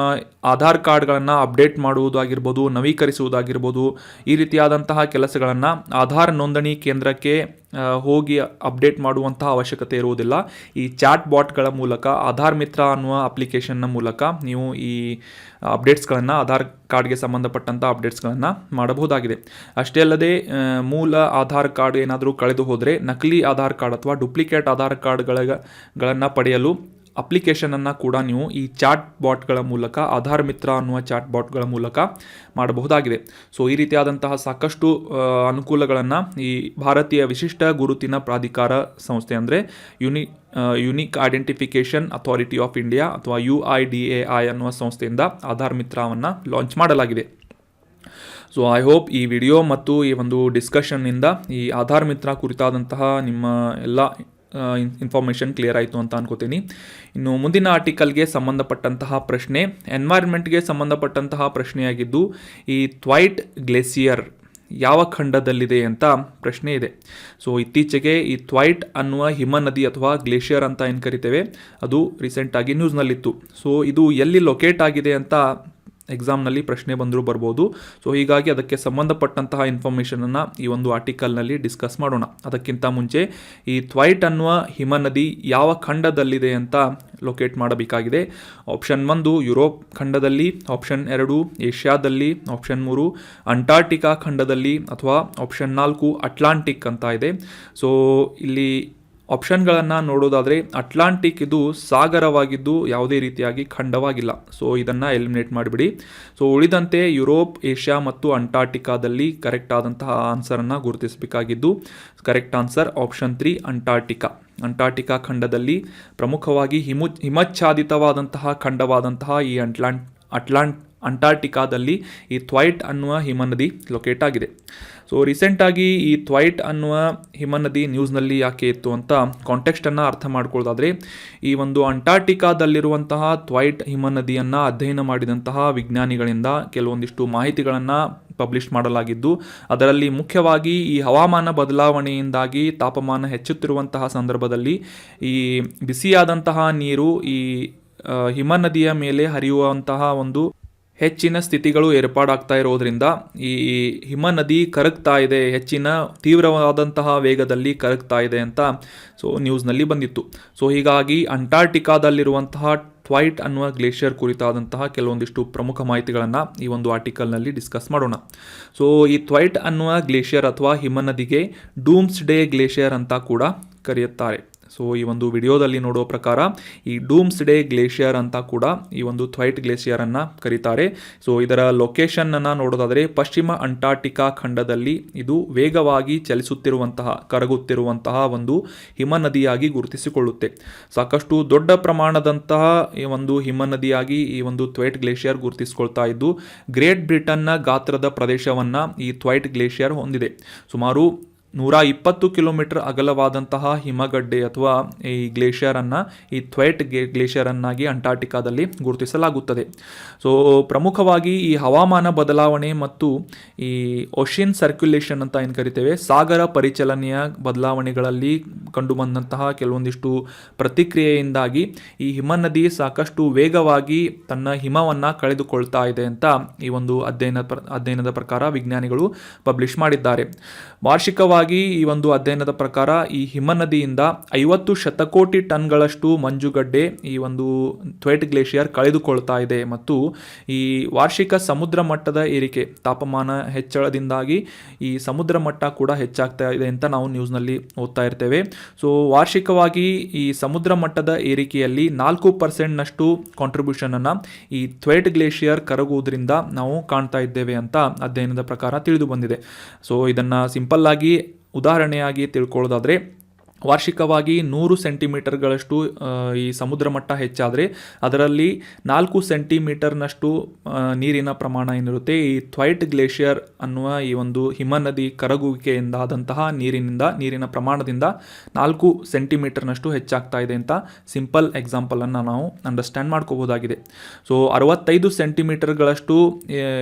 ಆಧಾರ್ ಕಾರ್ಡ್ಗಳನ್ನು ಅಪ್ಡೇಟ್ ಮಾಡುವುದಾಗಿರ್ಬೋದು, ನವೀಕರಿಸುವುದಾಗಿರ್ಬೋದು, ಈ ರೀತಿಯಾದಂತಹ ಕೆಲಸಗಳನ್ನು ಆಧಾರ್ ನೋಂದಣಿ ಕೇಂದ್ರಕ್ಕೆ ಹೋಗಿ ಅಪ್ಡೇಟ್ ಮಾಡುವಂತಹ ಅವಶ್ಯಕತೆ ಇರುವುದಿಲ್ಲ. ಈ ಚಾಟ್ ಬಾಟ್ಗಳ ಮೂಲಕ, ಆಧಾರ್ ಮಿತ್ರ ಅನ್ನುವ ಅಪ್ಲಿಕೇಶನ್ನ ಮೂಲಕ ನೀವು ಈ ಅಪ್ಡೇಟ್ಸ್ಗಳನ್ನು, ಆಧಾರ್ ಕಾರ್ಡ್ಗೆ ಸಂಬಂಧಪಟ್ಟಂಥ ಅಪ್ಡೇಟ್ಸ್ಗಳನ್ನು ಮಾಡಬಹುದಾಗಿದೆ. ಅಷ್ಟೇ ಅಲ್ಲದೆ ಮೂಲ ಆಧಾರ್ ಕಾರ್ಡ್ ಏನಾದರೂ ಕಳೆದು ಹೋದರೆ ನಕಲಿ ಆಧಾರ್ ಕಾರ್ಡ್ ಅಥವಾ ಡುಪ್ಲಿಕೇಟ್ ಆಧಾರ್ ಕಾರ್ಡ್ಗಳನ್ನು ಪಡೆಯಲು ಅಪ್ಲಿಕೇಶನನ್ನು ಕೂಡ ನೀವು ಈ ಚಾಟ್ ಬಾಟ್ಗಳ ಮೂಲಕ, ಆಧಾರ್ ಮಿತ್ರ ಅನ್ನುವ ಚಾಟ್ ಬಾಟ್ಗಳ ಮೂಲಕ ಮಾಡಬಹುದಾಗಿದೆ. ಸೊ ಈ ರೀತಿಯಾದಂತಹ ಸಾಕಷ್ಟು ಅನುಕೂಲಗಳನ್ನು ಈ ಭಾರತೀಯ ವಿಶಿಷ್ಟ ಗುರುತಿನ ಪ್ರಾಧಿಕಾರ ಸಂಸ್ಥೆ ಅಂದರೆ unique identification authority of India ಅಥವಾ UIDAI ಅನ್ನುವ ಸಂಸ್ಥೆಯಿಂದ ಆಧಾರ್ ಮಿತ್ರವನ್ನು ಲಾಂಚ್ ಮಾಡಲಾಗಿದೆ. ಸೊ ಐ ಹೋಪ್ ಈ ವಿಡಿಯೋ ಮತ್ತು ಈ ಒಂದು ಡಿಸ್ಕಷನ್ನಿಂದ ಈ ಆಧಾರ್ ಮಿತ್ರ ಕುರಿತಾದಂತಹ ನಿಮ್ಮ ಎಲ್ಲ ಇನ್ಫಾರ್ಮೇಷನ್ ಕ್ಲಿಯರ್ ಆಯಿತು ಅಂತ ಅನ್ಕೋತೀನಿ. ಇನ್ನು ಮುಂದಿನ ಆರ್ಟಿಕಲ್ಗೆ ಸಂಬಂಧಪಟ್ಟಂತಹ ಪ್ರಶ್ನೆ ಎನ್ವೈರ್ಮೆಂಟ್ಗೆ ಸಂಬಂಧಪಟ್ಟಂತಹ ಪ್ರಶ್ನೆಯಾಗಿದ್ದು, ಈ ಥ್ವೈಟ್ ಗ್ಲೇಸಿಯರ್ ಯಾವ ಖಂಡದಲ್ಲಿದೆ ಅಂತ ಪ್ರಶ್ನೆ ಇದೆ. ಸೊ ಇತ್ತೀಚೆಗೆ ಈ ಥ್ವೈಟ್ ಅನ್ನುವ ಹಿಮನದಿ ಅಥವಾ ಗ್ಲೇಷಿಯರ್ ಅಂತ ಏನು ಕರಿತೇವೆ, ಅದು ರೀಸೆಂಟಾಗಿ ನ್ಯೂಸ್ನಲ್ಲಿತ್ತು. ಸೊ ಇದು ಎಲ್ಲಿ ಲೊಕೇಟ್ ಆಗಿದೆ ಅಂತ ಎಕ್ಸಾಮ್ನಲ್ಲಿ ಪ್ರಶ್ನೆ ಬಂದರೂ ಬರ್ಬೋದು. ಸೊ ಹೀಗಾಗಿ ಅದಕ್ಕೆ ಸಂಬಂಧಪಟ್ಟಂತಹ ಇನ್ಫಾರ್ಮೇಷನನ್ನು ಈ ಒಂದು ಆರ್ಟಿಕಲ್ನಲ್ಲಿ ಡಿಸ್ಕಸ್ ಮಾಡೋಣ. ಅದಕ್ಕಿಂತ ಮುಂಚೆ ಈ ಥ್ವೈಟ್ ಅನ್ನುವ ಹಿಮನದಿ ಯಾವ ಖಂಡದಲ್ಲಿದೆ ಅಂತ ಲೊಕೇಟ್ ಮಾಡಬೇಕಾಗಿದೆ. ಆಪ್ಷನ್ 1 ಯುರೋಪ್ ಖಂಡದಲ್ಲಿ, ಆಪ್ಷನ್ 2 ಏಷ್ಯಾದಲ್ಲಿ, ಆಪ್ಷನ್ 3 ಅಂಟಾರ್ಟಿಕಾ ಖಂಡದಲ್ಲಿ, ಅಥವಾ ಆಪ್ಷನ್ 4 ಅಟ್ಲಾಂಟಿಕ್ ಅಂತ ಇದೆ. ಸೊ ಇಲ್ಲಿ ಆಪ್ಷನ್ಗಳನ್ನು ನೋಡೋದಾದರೆ ಅಟ್ಲಾಂಟಿಕ್ ಇದು ಸಾಗರವಾಗಿದ್ದು ಯಾವುದೇ ರೀತಿಯಾಗಿ ಖಂಡವಾಗಿಲ್ಲ. ಸೊ ಇದನ್ನು ಎಲಿಮಿನೇಟ್ ಮಾಡಿಬಿಡಿ. ಸೊ ಉಳಿದಂತೆ ಯುರೋಪ್, ಏಷ್ಯಾ ಮತ್ತು ಅಂಟಾರ್ಟಿಕಾದಲ್ಲಿ ಕರೆಕ್ಟ್ ಆದಂತಹ ಆನ್ಸರನ್ನು ಗುರುತಿಸಬೇಕಾಗಿದ್ದು, ಕರೆಕ್ಟ್ ಆನ್ಸರ್ ಆಪ್ಷನ್ 3 ಅಂಟಾರ್ಟಿಕಾ ಖಂಡದಲ್ಲಿ ಪ್ರಮುಖವಾಗಿ ಹಿಮಚ್ಛಾದಿತವಾದಂತಹ ಖಂಡವಾದಂತಹ ಈ ಅಂಟಾರ್ಟಿಕಾದಲ್ಲಿ ಈ ಥ್ವೈಟ್ ಅನ್ನುವ ಹಿಮನದಿ ಲೊಕೇಟ್ ಆಗಿದೆ. ಸೊ ರೀಸೆಂಟಾಗಿ ಈ ಥ್ವೈಟ್ ಅನ್ನುವ ಹಿಮನದಿ ನ್ಯೂಸ್ನಲ್ಲಿ ಯಾಕೆ ಇತ್ತು ಅಂತ ಕಾಂಟೆಕ್ಸ್ಟನ್ನು ಅರ್ಥ ಮಾಡ್ಕೊಳ್ಳೋದಾದರೆ, ಈ ಒಂದು ಅಂಟಾರ್ಟಿಕಾದಲ್ಲಿರುವಂತಹ ಥ್ವೈಟ್ ಹಿಮನದಿಯನ್ನು ಅಧ್ಯಯನ ಮಾಡಿದಂತಹ ವಿಜ್ಞಾನಿಗಳಿಂದ ಕೆಲವೊಂದಿಷ್ಟು ಮಾಹಿತಿಗಳನ್ನು ಪಬ್ಲಿಷ್ ಮಾಡಲಾಗಿದ್ದು, ಅದರಲ್ಲಿ ಮುಖ್ಯವಾಗಿ ಈ ಹವಾಮಾನ ಬದಲಾವಣೆಯಿಂದಾಗಿ ತಾಪಮಾನ ಹೆಚ್ಚುತ್ತಿರುವಂತಹ ಸಂದರ್ಭದಲ್ಲಿ ಈ ಬಿಸಿಯಾದಂತಹ ನೀರು ಈ ಹಿಮನದಿಯ ಮೇಲೆ ಹರಿಯುವಂತಹ ಒಂದು ಹೆಚ್ಚಿನ ಸ್ಥಿತಿಗಳು ಏರ್ಪಾಡಾಗ್ತಾ ಇರೋದ್ರಿಂದ ಈ ಹಿಮನದಿ ಕರಗ್ತಾ ಇದೆ, ಹೆಚ್ಚಿನ ತೀವ್ರವಾದಂತಹ ವೇಗದಲ್ಲಿ ಕರಗ್ತಾ ಇದೆ ಅಂತ ನ್ಯೂಸ್ನಲ್ಲಿ ಬಂದಿತ್ತು. ಹೀಗಾಗಿ ಅಂಟಾರ್ಟಿಕಾದಲ್ಲಿರುವಂತಹ ಟ್ವೈಟ್ ಅನ್ನುವ ಗ್ಲೇಷಿಯರ್ ಕುರಿತಾದಂತಹ ಕೆಲವೊಂದಿಷ್ಟು ಪ್ರಮುಖ ಮಾಹಿತಿಗಳನ್ನು ಈ ಒಂದು ಆರ್ಟಿಕಲ್ನಲ್ಲಿ ಡಿಸ್ಕಸ್ ಮಾಡೋಣ. ಈ ಟ್ವೈಟ್ ಅನ್ನುವ ಗ್ಲೇಷಿಯರ್ ಅಥವಾ ಹಿಮನದಿಗೆ ಡೂಮ್ಸ್ ಡೇ ಗ್ಲೇಷಿಯರ್ ಅಂತ ಕೂಡ ಕರೆಯುತ್ತಾರೆ. ಈ ಒಂದು ವಿಡಿಯೋದಲ್ಲಿ ನೋಡೋ ಪ್ರಕಾರ ಈ ಡೂಮ್ಸ್ ಡೇ ಗ್ಲೇಷಿಯರ್ ಅಂತ ಕೂಡ ಈ ಒಂದು ಟ್ವೈಟ್ ಗ್ಲೇಷಿಯರನ್ನು ಕರೀತಾರೆ. ಇದರ ಲೊಕೇಶನ್ನನ್ನು ನೋಡೋದಾದರೆ ಪಶ್ಚಿಮ ಅಂಟಾರ್ಟಿಕಾ ಖಂಡದಲ್ಲಿ ಇದು ವೇಗವಾಗಿ ಚಲಿಸುತ್ತಿರುವಂತಹ ಕರಗುತ್ತಿರುವಂತಹ ಒಂದು ಹಿಮನದಿಯಾಗಿ ಗುರುತಿಸಿಕೊಳ್ಳುತ್ತೆ. ಸಾಕಷ್ಟು ದೊಡ್ಡ ಪ್ರಮಾಣದಂತಹ ಈ ಒಂದು ಹಿಮನದಿಯಾಗಿ ಈ ಒಂದು ಟ್ವೈಟ್ ಗ್ಲೇಷಿಯರ್ ಗುರುತಿಸಿಕೊಳ್ತಾ ಇದ್ದು, ಗ್ರೇಟ್ ಬ್ರಿಟನ್ನ ಗಾತ್ರದ ಪ್ರದೇಶವನ್ನು ಈ ಟ್ವೈಟ್ ಗ್ಲೇಷಿಯರ್ ಹೊಂದಿದೆ. ಸುಮಾರು 120 ಕಿಲೋಮೀಟರ್ ಅಗಲವಾದಂತಹ ಹಿಮಗಡ್ಡೆ ಅಥವಾ ಈ ಗ್ಲೇಷಿಯರನ್ನು ಈ ಟ್ವೈಟ್ ಗ್ಲೇಷಿಯರನ್ನಾಗಿ ಅಂಟಾರ್ಟಿಕಾದಲ್ಲಿ ಗುರುತಿಸಲಾಗುತ್ತದೆ. ಪ್ರಮುಖವಾಗಿ ಈ ಹವಾಮಾನ ಬದಲಾವಣೆ ಮತ್ತು ಈ ಓಷಿಯನ್ ಸರ್ಕ್ಯುಲೇಷನ್ ಅಂತ ಏನು ಕರಿತೇವೆ, ಸಾಗರ ಪರಿಚಲನೆಯ ಬದಲಾವಣೆಗಳಲ್ಲಿ ಕಂಡುಬಂದಂತಹ ಕೆಲವೊಂದಿಷ್ಟು ಪ್ರತಿಕ್ರಿಯೆಯಿಂದಾಗಿ ಈ ಹಿಮನದಿ ಸಾಕಷ್ಟು ವೇಗವಾಗಿ ತನ್ನ ಹಿಮವನ್ನು ಕಳೆದುಕೊಳ್ತಾ ಇದೆ ಅಂತ ಈ ಒಂದು ಅಧ್ಯಯನದ ಪ್ರಕಾರ ವಿಜ್ಞಾನಿಗಳು ಪಬ್ಲಿಷ್ ಮಾಡಿದ್ದಾರೆ. ವಾರ್ಷಿಕವಾಗಿ ಈ ಒಂದು ಅಧ್ಯಯನದ ಪ್ರಕಾರ ಈ ಹಿಮನದಿಯಿಂದ 50 ಶತಕೋಟಿ ಟನ್ಗಳಷ್ಟು ಮಂಜುಗಡ್ಡೆ ಈ ಒಂದು ಟ್ವೈಟ್ ಗ್ಲೇಷಿಯರ್ ಕಳೆದುಕೊಳ್ತಾ ಇದೆ ಮತ್ತು ಈ ವಾರ್ಷಿಕ ಸಮುದ್ರ ಮಟ್ಟದ ಏರಿಕೆ, ತಾಪಮಾನ ಹೆಚ್ಚಳದಿಂದಾಗಿ ಈ ಸಮುದ್ರ ಮಟ್ಟ ಕೂಡ ಹೆಚ್ಚಾಗ್ತಾ ಇದೆ ಅಂತ ನಾವು ನ್ಯೂಸ್ನಲ್ಲಿ ಓದ್ತಾ ಇರ್ತೇವೆ. ವಾರ್ಷಿಕವಾಗಿ ಈ ಸಮುದ್ರ ಮಟ್ಟದ ಏರಿಕೆಯಲ್ಲಿ 4% ಕಾಂಟ್ರಿಬ್ಯೂಷನ್ ಅನ್ನು ಈ ಟ್ವೈಟ್ ಗ್ಲೇಷಿಯರ್ ಕರಗುವುದರಿಂದ ನಾವು ಕಾಣ್ತಾ ಇದ್ದೇವೆ ಅಂತ ಅಧ್ಯಯನದ ಪ್ರಕಾರ ತಿಳಿದು ಬಂದಿದೆ. ಇದನ್ನು ಸಿಂಪಲ್ ಆಗಿ ಉದಾಹರಣೆಯಾಗಿ ತಿಳ್ಕೊಳ್ಳೋದಾದರೆ, ವಾರ್ಷಿಕವಾಗಿ 100 ಸೆಂಟಿಮೀಟರ್ಗಳಷ್ಟು ಈ ಸಮುದ್ರ ಮಟ್ಟ ಹೆಚ್ಚಾದರೆ ಅದರಲ್ಲಿ 4 ಸೆಂಟಿಮೀಟರ್ನಷ್ಟು ನೀರಿನ ಪ್ರಮಾಣ ಏನಿರುತ್ತೆ ಈ ಟ್ವೈಟ್ ಗ್ಲೇಷಿಯರ್ ಅನ್ನುವ ಈ ಒಂದು ಹಿಮನದಿ ಕರಗುವಿಕೆಯಿಂದಾದಂತಹ ನೀರಿನ ಪ್ರಮಾಣದಿಂದ 4 ಸೆಂಟಿಮೀಟರ್ನಷ್ಟು ಹೆಚ್ಚಾಗ್ತಾ ಇದೆ ಅಂತ ಸಿಂಪಲ್ ಎಕ್ಸಾಂಪಲನ್ನು ನಾವು ಅಂಡರ್ಸ್ಟ್ಯಾಂಡ್ ಮಾಡ್ಕೋಬೋದಾಗಿದೆ. 65 ಸೆಂಟಿಮೀಟರ್ಗಳಷ್ಟು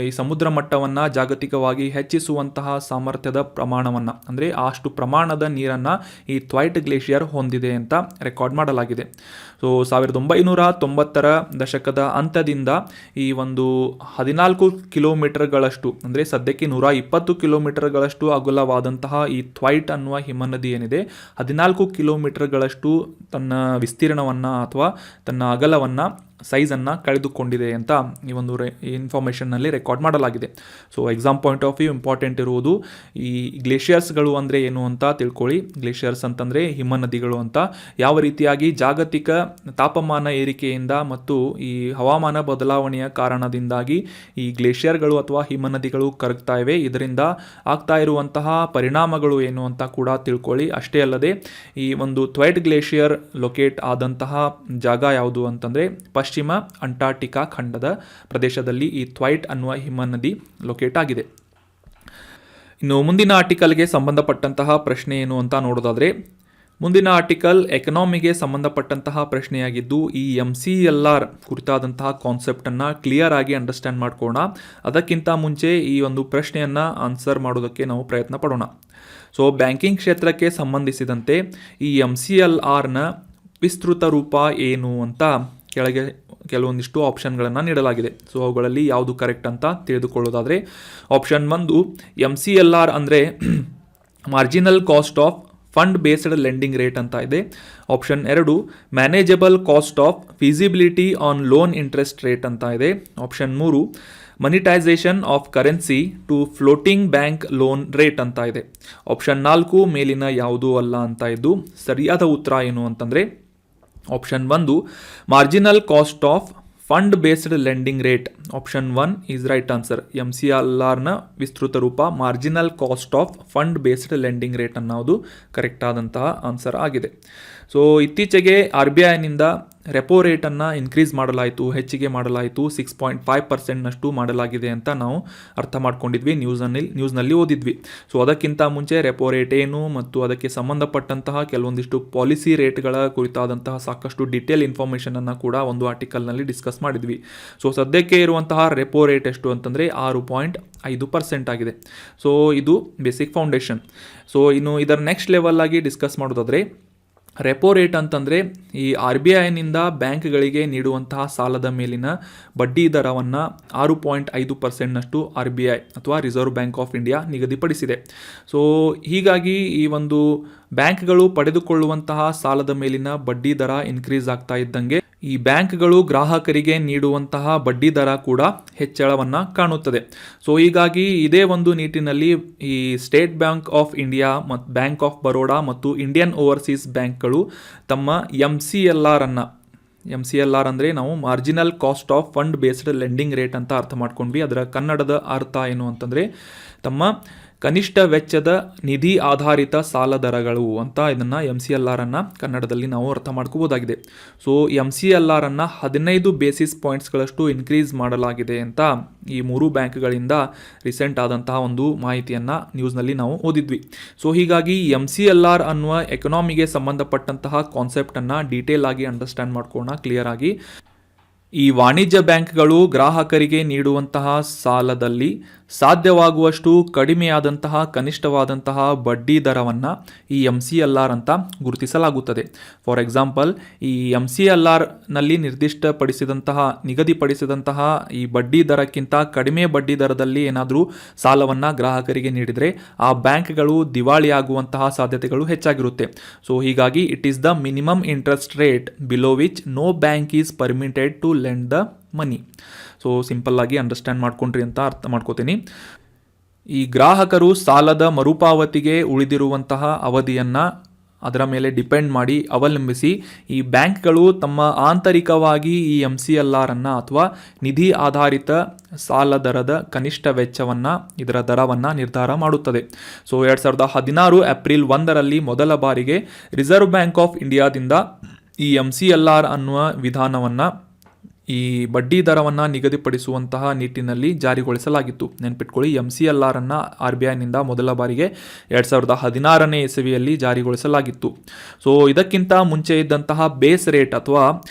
ಈ ಸಮುದ್ರ ಮಟ್ಟವನ್ನು ಜಾಗತಿಕವಾಗಿ ಹೆಚ್ಚಿಸುವಂತಹ ಸಾಮರ್ಥ್ಯದ ಪ್ರಮಾಣವನ್ನು, ಅಂದರೆ ಅಷ್ಟು ಪ್ರಮಾಣದ ನೀರನ್ನು ಈ ಟ್ವೈಟ್ ಗ್ಲೇಷಿಯರ್ ಹೊಂದಿದೆ ಅಂತ ರೆಕಾರ್ಡ್ ಮಾಡಲಾಗಿದೆ. 1990ರ ದಶಕದ ಅಂತ್ಯದಿಂದ ಈ ಒಂದು 14 ಕಿಲೋಮೀಟರ್ಗಳಷ್ಟು, ಅಂದರೆ ಸದ್ಯಕ್ಕೆ 120 ಕಿಲೋಮೀಟರ್ಗಳಷ್ಟು ಅಗಲವಾದಂತಹ ಈ ಟ್ವೈಟ್ ಅನ್ನುವ ಹಿಮನದಿ ಏನಿದೆ 14 ಕಿಲೋಮೀಟರ್ಗಳಷ್ಟು ತನ್ನ ವಿಸ್ತೀರ್ಣವನ್ನು ಅಥವಾ ತನ್ನ ಅಗಲವನ್ನು ಸೈಜನ್ನು ಕಳೆದುಕೊಂಡಿದೆ ಅಂತ ಈ ಒಂದು ಇನ್ಫಾರ್ಮೇಷನ್ನಲ್ಲಿ ರೆಕಾರ್ಡ್ ಮಾಡಲಾಗಿದೆ. Exam point of view important ಇರುವುದು ಈ ಗ್ಲೇಷಿಯರ್ಸ್ಗಳು ಅಂದರೆ ಏನು ಅಂತ ತಿಳ್ಕೊಳ್ಳಿ. ಗ್ಲೇಷಿಯರ್ಸ್ ಅಂತಂದರೆ ಹಿಮನದಿಗಳು ಅಂತ. ಯಾವ ರೀತಿಯಾಗಿ ಜಾಗತಿಕ ತಾಪಮಾನ ಏರಿಕೆಯಿಂದ ಮತ್ತು ಈ ಹವಾಮಾನ ಬದಲಾವಣೆಯ ಕಾರಣದಿಂದಾಗಿ ಈ ಗ್ಲೇಷಿಯರ್ಗಳು ಅಥವಾ ಹಿಮನದಿಗಳು ಕರಗ್ತಾ ಇವೆ, ಇದರಿಂದ ಆಗ್ತಾ ಇರುವಂತಹ ಪರಿಣಾಮಗಳು ಏನು ಅಂತ ಕೂಡ ತಿಳ್ಕೊಳ್ಳಿ. ಅಷ್ಟೇ ಅಲ್ಲದೆ ಈ ಒಂದು ಟ್ವೈಟ್ ಗ್ಲೇಷಿಯರ್ ಲೊಕೇಟ್ ಆದಂತಹ ಜಾಗ ಯಾವುದು ಅಂತಂದರೆ ಪಶ್ಚಿಮ ಅಂಟಾರ್ಟಿಕಾ ಖಂಡದ ಪ್ರದೇಶದಲ್ಲಿ ಈ ಟ್ವೈಟ್ ಅನ್ನುವ ಹಿಮನದಿ ಲೊಕೇಟ್ ಆಗಿದೆ. ಇನ್ನು ಮುಂದಿನ ಆರ್ಟಿಕಲ್ಗೆ ಸಂಬಂಧಪಟ್ಟಂತಹ ಪ್ರಶ್ನೆ ಏನು ಅಂತ ನೋಡೋದಾದರೆ, ಮುಂದಿನ ಆರ್ಟಿಕಲ್ ಎಕನಾಮಿಗೆ ಸಂಬಂಧಪಟ್ಟಂತಹ ಪ್ರಶ್ನೆಯಾಗಿದ್ದು ಈ MCLR ಕುರಿತಾದಂತಹ ಕಾನ್ಸೆಪ್ಟನ್ನು ಕ್ಲಿಯರ್ ಆಗಿ ಅಂಡರ್ಸ್ಟ್ಯಾಂಡ್ ಮಾಡ್ಕೊಳ್ಳೋಣ. ಅದಕ್ಕಿಂತ ಮುಂಚೆ ಈ ಒಂದು ಪ್ರಶ್ನೆಯನ್ನು ಆನ್ಸರ್ ಮಾಡೋದಕ್ಕೆ ನಾವು ಪ್ರಯತ್ನ ಪಡೋಣ. ಬ್ಯಾಂಕಿಂಗ್ ಕ್ಷೇತ್ರಕ್ಕೆ ಸಂಬಂಧಿಸಿದಂತೆ ಈ MCLRನ ವಿಸ್ತೃತ ರೂಪ ಏನು ಅಂತ ಕೆಳಗೆ ಕೆಲವೊಂದಿಷ್ಟು ಆಪ್ಷನ್ಗಳನ್ನು ನೀಡಲಾಗಿದೆ. ಅವುಗಳಲ್ಲಿ ಯಾವುದು ಕರೆಕ್ಟ್ ಅಂತ ತಿಳಿದುಕೊಳ್ಳೋದಾದರೆ, ಆಪ್ಷನ್ 1 MCLR ಅಂದರೆ marginal cost of fund based lending rate ಅಂತ ಇದೆ. Option 2 manageable cost of feasibility on loan interest rate ಅಂತ ಇದೆ. Option 3 monetisation of currency to floating bank loan rate ಅಂತ ಇದೆ. ಆಪ್ಷನ್ 4 ಮೇಲಿನ ಯಾವುದೂ ಅಲ್ಲ ಅಂತ ಇದ್ದು ಸರಿಯಾದ ಉತ್ತರ ಏನು ಅಂತಂದರೆ option 1 marginal cost of fund based lending rate. Option 1 is right answer. MCLRನ ವಿಸ್ತೃತ ರೂಪ marginal cost of fund based lending rate ಅನ್ನೋದು ಕರೆಕ್ಟ್ ಆದಂತಹ ಆನ್ಸರ್ ಆಗಿದೆ. ಇತ್ತೀಚೆಗೆ RBIನಿಂದ ರೆಪೋ ರೇಟನ್ನು ಇನ್ಕ್ರೀಸ್ ಮಾಡಲಾಯಿತು, ಹೆಚ್ಚಿಗೆ ಮಾಡಲಾಯಿತು, 6.5% ಮಾಡಲಾಗಿದೆ ಅಂತ ನಾವು ಅರ್ಥ ಮಾಡ್ಕೊಂಡಿದ್ವಿ, ನ್ಯೂಸ್ನಲ್ಲಿ ಓದಿದ್ವಿ. ಸೊ ಅದಕ್ಕಿಂತ ಮುಂಚೆ ರೆಪೋ ರೇಟ್ ಏನು ಮತ್ತು ಅದಕ್ಕೆ ಸಂಬಂಧಪಟ್ಟಂತಹ ಕೆಲವೊಂದಿಷ್ಟು ಪಾಲಿಸಿ ರೇಟ್ಗಳ ಕುರಿತಾದಂತಹ ಸಾಕಷ್ಟು ಡಿಟೇಲ್ ಇನ್ಫಾರ್ಮೇಷನನ್ನು ಕೂಡ ಒಂದು ಆರ್ಟಿಕಲ್ನಲ್ಲಿ ಡಿಸ್ಕಸ್ ಮಾಡಿದ್ವಿ. ಸೊ ಸದ್ಯಕ್ಕೆ ಇರುವಂತಹ ರೆಪೋ ರೇಟ್ ಎಷ್ಟು ಅಂತಂದರೆ 6.5% ಆಗಿದೆ. ಸೊ ಇದು ಬೇಸಿಕ್ ಫೌಂಡೇಶನ್. ಸೊ ಇನ್ನು ಇದರ ನೆಕ್ಸ್ಟ್ ಲೆವೆಲ್ ಆಗಿ ಡಿಸ್ಕಸ್ ಮಾಡೋದಾದರೆ ರೆಪೋ ರೇಟ್ ಅಂತಂದರೆ ಈ RBIನಿಂದ ಬ್ಯಾಂಕ್ಗಳಿಗೆ ನೀಡುವಂತಹ ಸಾಲದ ಮೇಲಿನ ಬಡ್ಡಿ ದರವನ್ನು 6.5%ನಷ್ಟು RBI ಅಥವಾ ರಿಸರ್ವ್ ಬ್ಯಾಂಕ್ ಆಫ್ ಇಂಡಿಯಾ ನಿಗದಿಪಡಿಸಿದೆ. ಸೊ ಹೀಗಾಗಿ ಈ ಒಂದು ಬ್ಯಾಂಕ್ಗಳು ಪಡೆದುಕೊಳ್ಳುವಂತಹ ಸಾಲದ ಮೇಲಿನ ಬಡ್ಡಿ ದರ ಇನ್ಕ್ರೀಸ್ ಆಗ್ತಾ ಇದ್ದಂಗೆ ಈ ಬ್ಯಾಂಕ್ಗಳು ಗ್ರಾಹಕರಿಗೆ ನೀಡುವಂತಹ ಬಡ್ಡಿ ದರ ಕೂಡ ಹೆಚ್ಚಳವನ್ನು ಕಾಣುತ್ತದೆ. ಸೊ ಹೀಗಾಗಿ ಇದೇ ಒಂದು ನಿಟ್ಟಿನಲ್ಲಿ ಈ ಸ್ಟೇಟ್ ಬ್ಯಾಂಕ್ ಆಫ್ ಇಂಡಿಯಾ ಮತ್ತು ಬ್ಯಾಂಕ್ ಆಫ್ ಬರೋಡಾ ಮತ್ತು ಇಂಡಿಯನ್ ಓವರ್ಸೀಸ್ ಬ್ಯಾಂಕ್ಗಳು ತಮ್ಮ MCLR ಅಂದರೆ ನಾವು marginal cost of fund based lending rate ಅಂತ ಅರ್ಥ ಮಾಡ್ಕೊಂಡ್ವಿ. ಅದರ ಕನ್ನಡದ ಅರ್ಥ ಏನು ಅಂತಂದರೆ ತಮ್ಮ ಕನಿಷ್ಠ ವೆಚ್ಚದ ನಿಧಿ ಆಧಾರಿತ ಸಾಲ ದರಗಳು ಅಂತ ಇದನ್ನು MCLR ಕನ್ನಡದಲ್ಲಿ ನಾವು ಅರ್ಥ ಮಾಡ್ಕೋಬೋದಾಗಿದೆ. ಸೊ MCLR 15 ಬೇಸಿಸ್ ಪಾಯಿಂಟ್ಸ್ಗಳಷ್ಟು ಇನ್ಕ್ರೀಸ್ ಮಾಡಲಾಗಿದೆ ಅಂತ ಈ ಮೂರು ಬ್ಯಾಂಕ್ಗಳಿಂದ ರೀಸೆಂಟ್ ಆದಂತಹ ಒಂದು ಮಾಹಿತಿಯನ್ನು ನ್ಯೂಸ್ನಲ್ಲಿ ನಾವು ಓದಿದ್ವಿ. ಸೊ ಹೀಗಾಗಿ MCLR ಅನ್ನುವ ಎಕನಾಮಿಗೆ ಸಂಬಂಧಪಟ್ಟಂತಹ ಕಾನ್ಸೆಪ್ಟನ್ನು ಡೀಟೇಲ್ ಆಗಿ ಅಂಡರ್ಸ್ಟ್ಯಾಂಡ್ ಮಾಡ್ಕೊಳ್ಳೋಣ ಕ್ಲಿಯರ್ ಆಗಿ. ಈ ವಾಣಿಜ್ಯ ಬ್ಯಾಂಕ್ಗಳು ಗ್ರಾಹಕರಿಗೆ ನೀಡುವಂತಹ ಸಾಲದಲ್ಲಿ ಸಾಧ್ಯವಾಗುವಷ್ಟು ಕಡಿಮೆಯಾದಂತಹ ಕನಿಷ್ಠವಾದಂತಹ ಬಡ್ಡಿ ದರವನ್ನು ಈ MCLR ಅಂತ ಗುರುತಿಸಲಾಗುತ್ತದೆ. ಫಾರ್ ಎಕ್ಸಾಂಪಲ್, ಈ MCLRನಲ್ಲಿ ನಿಗದಿಪಡಿಸಿದಂತಹ ಈ ಬಡ್ಡಿ ದರಕ್ಕಿಂತ ಕಡಿಮೆ ಬಡ್ಡಿ ದರದಲ್ಲಿ ಏನಾದರೂ ಸಾಲವನ್ನು ಗ್ರಾಹಕರಿಗೆ ನೀಡಿದರೆ ಆ ಬ್ಯಾಂಕ್ಗಳು ದಿವಾಳಿಯಾಗುವಂತಹ ಸಾಧ್ಯತೆಗಳು ಹೆಚ್ಚಾಗಿರುತ್ತೆ. ಸೊ ಹೀಗಾಗಿ it is the minimum interest rate below which no bank is permitted to lend the money. So simple ಆಗಿ ಅಂಡರ್ಸ್ಟ್ಯಾಂಡ್ ಮಾಡ್ಕೊಂಡ್ರಿ ಅಂತ ಅರ್ಥ ಮಾಡ್ಕೋತೀನಿ. ಈ ಗ್ರಾಹಕರು ಸಾಲದ ಮರುಪಾವತಿಗೆ ಉಳಿದಿರುವಂತಹ ಅವಧಿಯನ್ನು ಅದರ ಮೇಲೆ ಡಿಪೆಂಡ್ ಮಾಡಿ ಅವಲಂಬಿಸಿ ಈ ಬ್ಯಾಂಕ್ಗಳು ತಮ್ಮ ಆಂತರಿಕವಾಗಿ ಈ MCLR ಅಥವಾ ನಿಧಿ ಆಧಾರಿತ ಸಾಲ ದರದ ಕನಿಷ್ಠ ವೆಚ್ಚವನ್ನು ಇದರ ದರವನ್ನು ನಿರ್ಧಾರ ಮಾಡುತ್ತದೆ. ಸೊ 2016 ಏಪ್ರಿಲ್ 1ರಲ್ಲಿ ಮೊದಲ ಬಾರಿಗೆ ರಿಸರ್ವ್ ಬ್ಯಾಂಕ್ ಆಫ್ ಇಂಡಿಯಾದಿಂದ ಈ MCLR ಅನ್ನುವ ವಿಧಾನವನ್ನು ಈ ಬಡ್ಡಿ ದರವನ್ನು ನಿಗದಿಪಡಿಸುವಂತಹ ನಿಟ್ಟಿನಲ್ಲಿ ಜಾರಿಗೊಳಿಸಲಾಗಿತ್ತು. ನೆನಪಿಟ್ಕೊಳ್ಳಿ, MCLR RBIನಿಂದ ಮೊದಲ ಬಾರಿಗೆ 2016ನೇ ಇಸವಿಯಲ್ಲಿ ಜಾರಿಗೊಳಿಸಲಾಗಿತ್ತು. ಸೊ ಇದಕ್ಕಿಂತ ಮುಂಚೆ ಇದ್ದಂತಹ ಬೇಸ್ ರೇಟ್ ಅಥವಾ